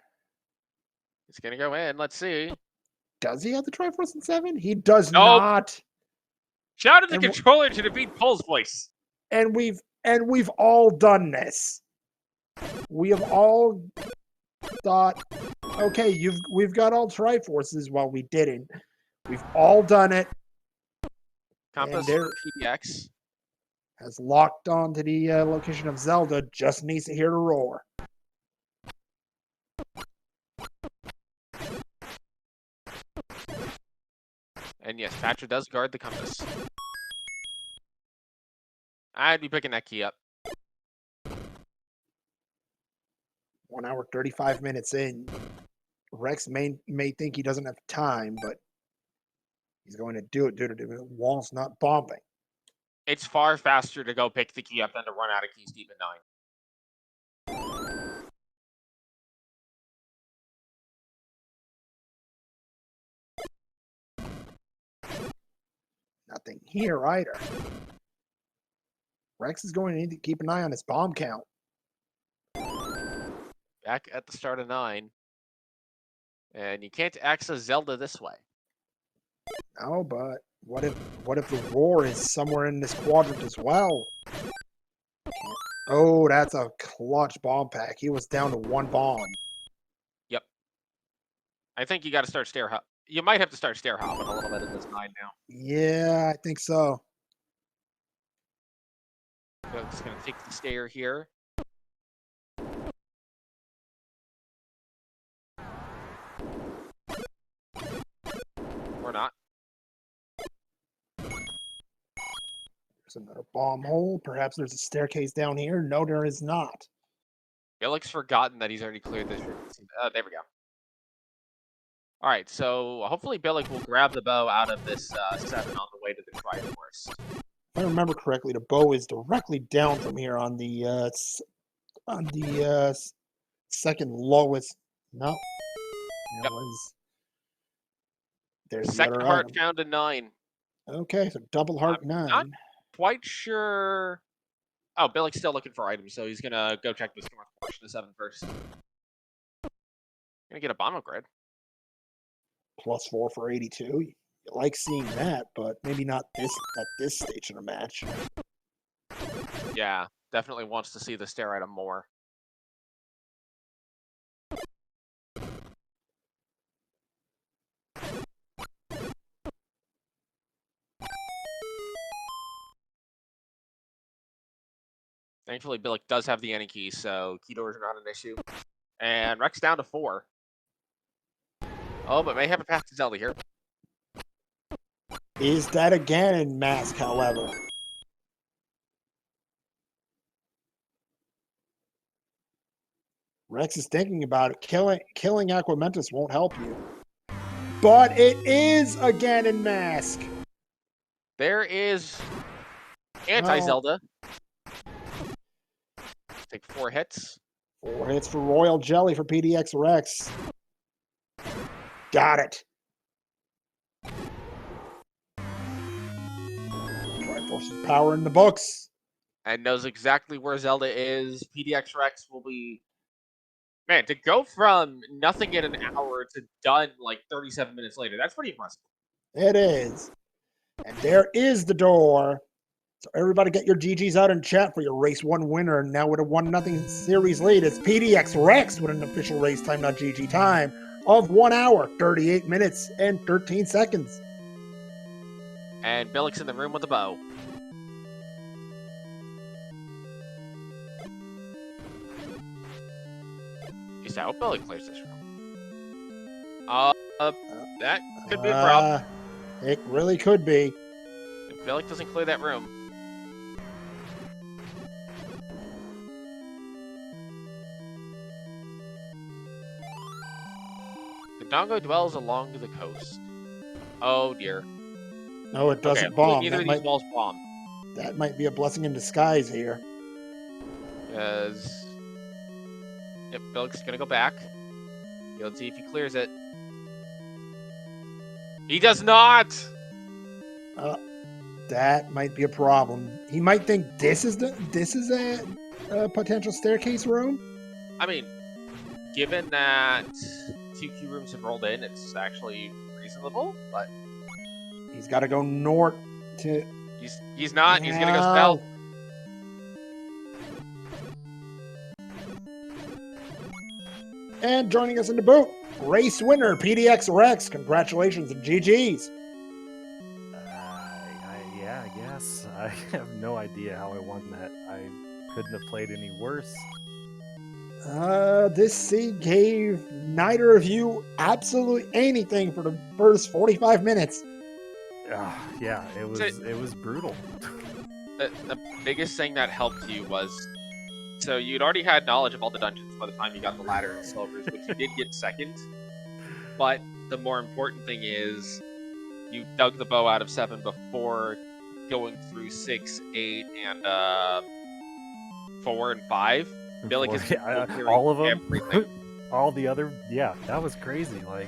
He's gonna go in. Let's see. Does he have the Triforce in 7? He does Nope. not. Shout at the And controller to defeat Pull's voice. And we've all done this. We have all thought, okay, we've got all Triforces. Well, we didn't. We've all done it. Compass And PDX has locked on to the location of Zelda. Just needs to hear the roar. And yes, Thatcher does guard the compass. I'd be picking that key up. 1 hour, 35 minutes in. Rex may think he doesn't have time, but he's going to do it due to the wall's not bumping. It's far faster to go pick the key up than to run out of keys deep at 9. Nothing here either. Rex is going to need to keep an eye on his bomb count. Back at the start of 9. And you can't access Zelda this way. No, but what if the roar is somewhere in this quadrant as well? Oh, that's a clutch bomb pack. He was down to 1 bomb. Yep. I think you got to start stair hop. You might have to start stair hopping a little bit in this 9 now. Yeah, I think so. So it's going to take the stair here. Or not. There's another bomb hole. Perhaps there's a staircase down here. No, there is not. Billick's forgotten that he's already cleared this room. There we go. All right, so hopefully Billick will grab the bow out of this 7 on the way to the Triforce. If I remember correctly, the bow is directly down from here on the second lowest. No, Yep. There's the Second other heart item. found in 9. Okay, so double heart 9. Not quite sure. Oh, Billick's still looking for items, so he's gonna go check this north portion of 7 first. Gonna get a Bono grid. +4 for 82. You like seeing that, but maybe not at this stage of the match. Yeah, definitely wants to see the stair item more. Thankfully, Billick does have the any key, so key doors are not an issue. And Rex down to 4. Oh, but may have a path to Zelda here. Is that a Ganon mask, however? Rex is thinking about it. Killing Aquamentus won't help you. But it is a Ganon mask! There is anti-Zelda. Take 4 hits. 4 hits for Royal Jelly for PDXRex. Got it. Triforce's power in the books. And knows exactly where Zelda is. PDXRex will be... Man, to go from nothing in an hour to done like 37 minutes later, that's pretty impressive. It is. And there is the door. So everybody get your GGs out in chat for your Race 1 winner. Now with a 1-0 series lead, it's PDXRex with an official race time.gg time of 1 hour, 38 minutes, and 13 seconds. And Billick's in the room with the bow. At least I hope Billick clears this room. That could be a problem. It really could be. If Billick doesn't clear that room. The Dongo dwells along the coast. Oh dear. No, it doesn't Okay, bomb. neither of these walls bomb. That might be a blessing in disguise here. Because... Yep, Billick's gonna go back. Let's see if he clears it. He does not. That might be a problem. He might think this is a potential staircase room. I mean, given that 2 key rooms have rolled in, it's actually reasonable, but He's got to go north to. he's not. He's gonna go south. And joining us in the booth, race winner PDXRex. Congratulations and GG's. Yeah, I guess. I have no idea how I won that. I couldn't have played any worse. This seed gave neither of you absolutely anything for the first 45 minutes. Yeah, it was brutal. The biggest thing that helped you was, so you'd already had knowledge of all the dungeons by the time you got the ladder and silvers, which you did get second. But the more important thing is, you dug the bow out of 7 before going through 6, 8, and 4 and 5. Billick is all of them, everything. all the other, yeah, that was crazy. Like,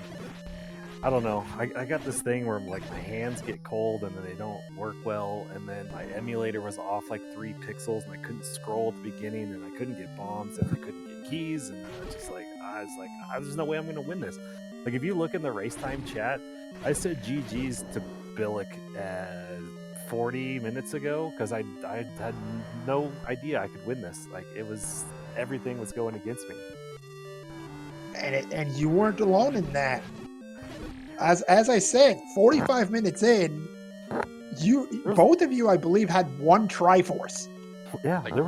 I don't know. I got this thing where like my hands get cold and then they don't work well, and then my emulator was off like 3 pixels, and I couldn't scroll at the beginning, and I couldn't get bombs, and I couldn't get keys, and I was like, there's no way I'm gonna win this. Like, if you look in the race time chat, I said GG's to Billick 40 minutes ago because I had no idea I could win this. Like, everything was going against me. And you weren't alone in that. As I said, 45 minutes in, both of you, I believe, had 1 Triforce. Yeah, there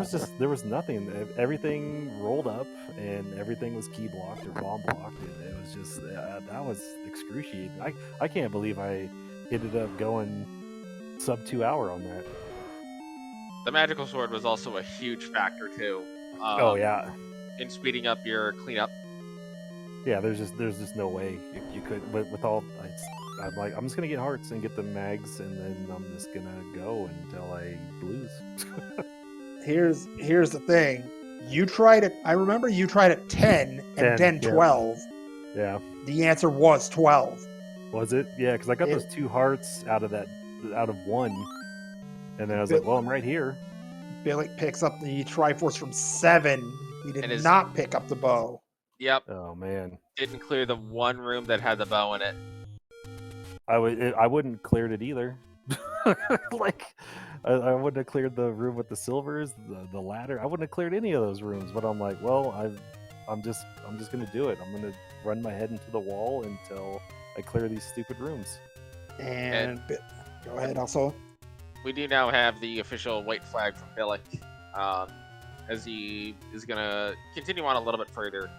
was nothing. Everything rolled up, and everything was key blocked or bomb blocked, and it was just that was excruciating. I can't believe I ended up going sub 2 hour on that. The magical sword was also a huge factor too. Oh yeah, in speeding up your cleanup. Yeah, there's just no way you could. With all, I'm like, I'm just gonna get hearts and get the mags, and then I'm just gonna go until I lose. Here's the thing. You tried it. I remember you tried at 10 and then 12. Yeah. The answer was 12. Was it? Yeah, because I got those 2 hearts out of 1, and then I was like, well, I'm right here. Billick picks up the Triforce from 7. He did not pick up the bow. Yep. Oh man. Didn't clear the 1 room that had the bow in it. I wouldn't cleared it either. Like, I wouldn't have cleared the room with the silvers, the ladder. I wouldn't have cleared any of those rooms. But I'm like, well, I'm just gonna do it. I'm gonna run my head into the wall until I clear these stupid rooms. And go ahead. Also, we do now have the official white flag from Billick, as he is gonna continue on a little bit further.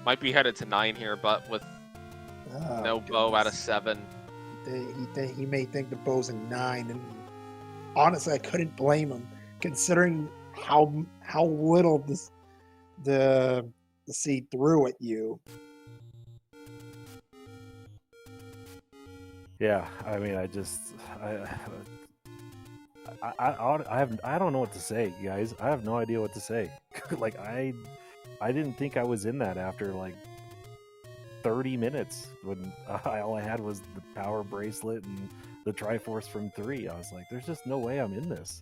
Might be headed to 9 here, but with no bow out of 7. He may think the bow's a 9, and honestly, I couldn't blame him, considering how little the seed threw at you. Yeah, I mean, I don't know what to say, guys. I have no idea what to say. Like, I didn't think I was in that after like 30 minutes when all I had was the power bracelet and the Triforce from 3. I was like, there's just no way I'm in this.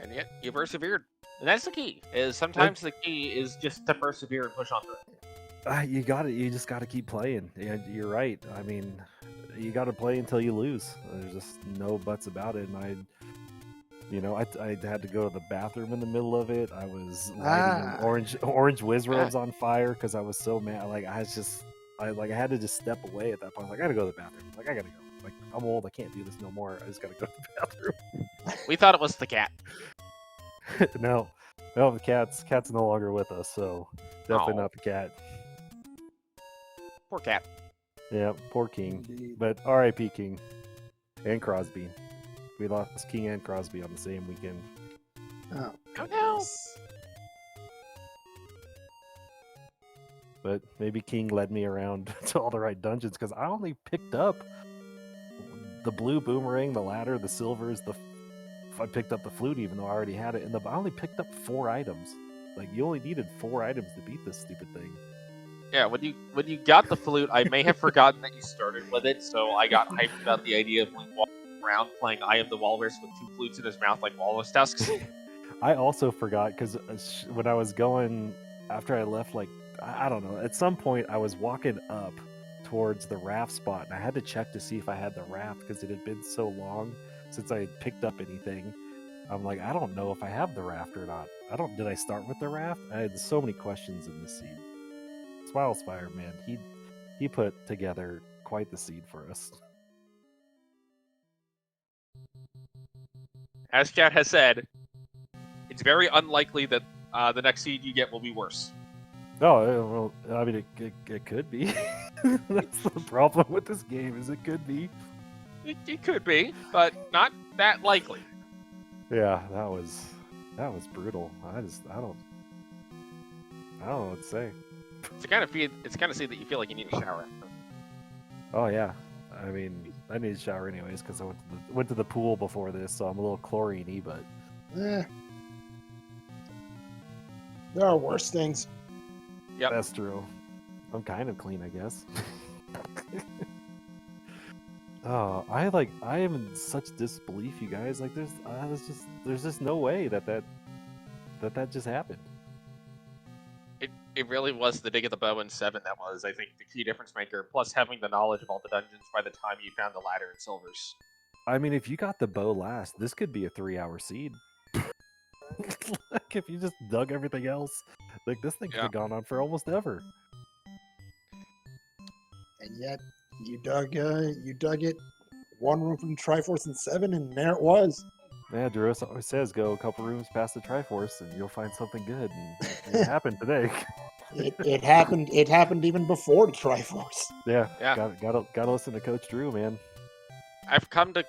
And yet you persevered. And that's the key, is sometimes the key is just to persevere and push on through it. You just got to keep playing. And you're right. I mean, you got to play until you lose. There's just no buts about it. And I had to go to the bathroom in the middle of it. I was lighting orange whiz robes on fire because I was so mad. Like, I had to just step away at that point. Like, I gotta go to the bathroom. Like, I gotta go. Like, I'm old. I can't do this no more. I just gotta go to the bathroom. We thought it was the cat. No, the cat's no longer with us. So definitely not the cat. Poor cat. Yeah, poor King. Indeed. But R.I.P. King and Crosby. We lost King and Crosby on the same weekend. Oh no! But maybe King led me around to all the right dungeons, because I only picked up the blue boomerang, the ladder, the silvers, the I picked up the flute even though I already had it. And I only picked up 4 items. Like, you only needed 4 items to beat this stupid thing. Yeah, when you got the flute, I may have forgotten that you started with it, so I got hyped about the idea of Link walking around playing I Am the Walrus with 2 flutes in his mouth like walrus tusks. I also forgot because when I was going after I left, like I don't know, at some point I was walking up towards the raft spot, and I had to check to see if I had the raft because it had been so long since I had picked up anything. I'm like, I don't know if I have the raft or not. Did I start with the raft? I had so many questions in this seed. Swilesfire, man, he put together quite the seed for us. As Cat has said, it's very unlikely that the next seed you get will be worse. Oh, well, I mean, it could be. That's the problem with this game, is it could be. It could be, but not that likely. Yeah, that was brutal. I don't know what to say. It's kind of seed that you feel like you need a shower after. Oh yeah, I mean, I need a shower anyways because I went to the pool before this, so I'm a little chlorine-y, but there are worse things. Yep. That's true. I'm kind of clean, I guess. Oh, I am in such disbelief, you guys. Like, there's just no way that just happened. It really was the dig of the bow in 7 that was, I think, the key difference maker, plus having the knowledge of all the dungeons by the time you found the ladder in Silvers. I mean, if you got the bow last, this could be a 3-hour seed. Like, if you just dug everything else, like, this thing could have gone on for almost ever. And yet, you dug it one room from the Triforce in 7, and there it was. Yeah, Drew always says go a couple rooms past the Triforce and you'll find something good. And it happened today. It happened. It happened even before the Triforce. Yeah. Gotta listen to Coach Drew, man. I've taken to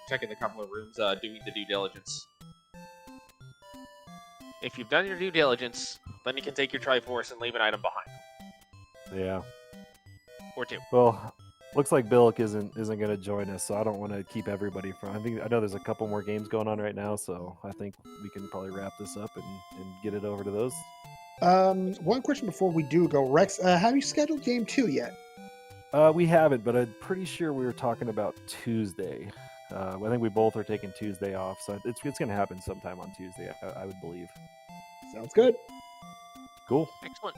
checking a couple of rooms, doing the due diligence. If you've done your due diligence, then you can take your Triforce and leave an item behind. Yeah. Or 2. Well, looks like Billick isn't going to join us, so I don't want to keep everybody from. I know there's a couple more games going on right now, so I think we can probably wrap this up and get it over to those. One question before we do go, Rex. Have you scheduled game 2 yet? We haven't, but I'm pretty sure we were talking about Tuesday. I think we both are taking Tuesday off, so it's going to happen sometime on Tuesday, I would believe. Sounds good. Cool. Excellent.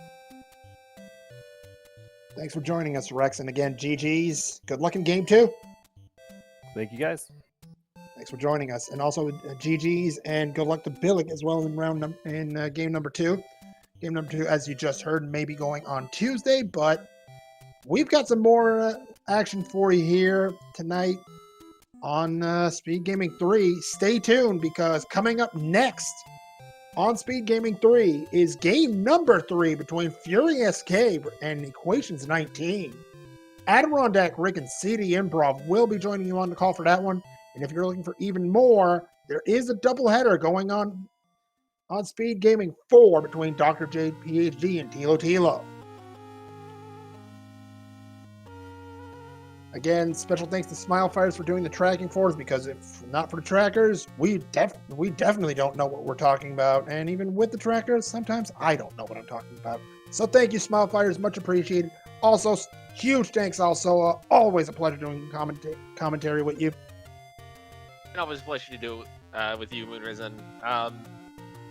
Thanks for joining us, Rex. And again, GG's. Good luck in game 2. Thank you, guys. Thanks for joining us. And also GG's and good luck to Billick as well in game number 2. Game number 2, as you just heard, may be going on Tuesday, but we've got some more action for you here tonight on Speed Gaming 3. Stay tuned, because coming up next on Speed Gaming 3 is game number 3 between Fury SK and Equations 19. Adirondack Rick and CD Improv will be joining you on the call for that one. And if you're looking for even more, there is a doubleheader going on Speed Gaming 4 between Dr. J PhD and Tilo Tilo. Again, special thanks to Smilefires for doing the tracking for us, because if not for the trackers, we definitely don't know what we're talking about. And even with the trackers, sometimes I don't know what I'm talking about. So thank you, Smilefires, much appreciated. Also, huge thanks also. Always a pleasure doing commentary with you. And always a pleasure to do with you, Moonrisen.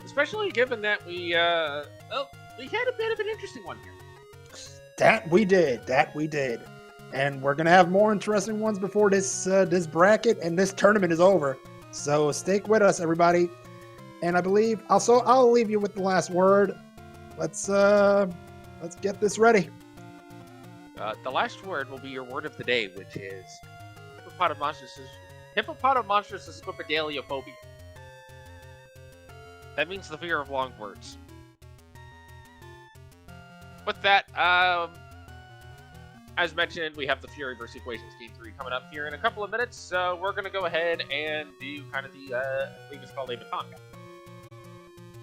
Especially given that we had a bit of an interesting one here. That we did. And we're going to have more interesting ones before this bracket and this tournament is over. So stick with us, everybody. And I believe I'll leave you with the last word. Let's get this ready. The last word will be your word of the day, which is hippopotamonstrous squipedaliophobia. That means the fear of long words. With that, as mentioned, we have the Fury vs. Equations Game 3 coming up here in a couple of minutes, so we're going to go ahead and do kind of the, I think it's called a baton.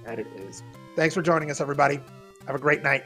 That it is. Thanks for joining us, everybody. Have a great night.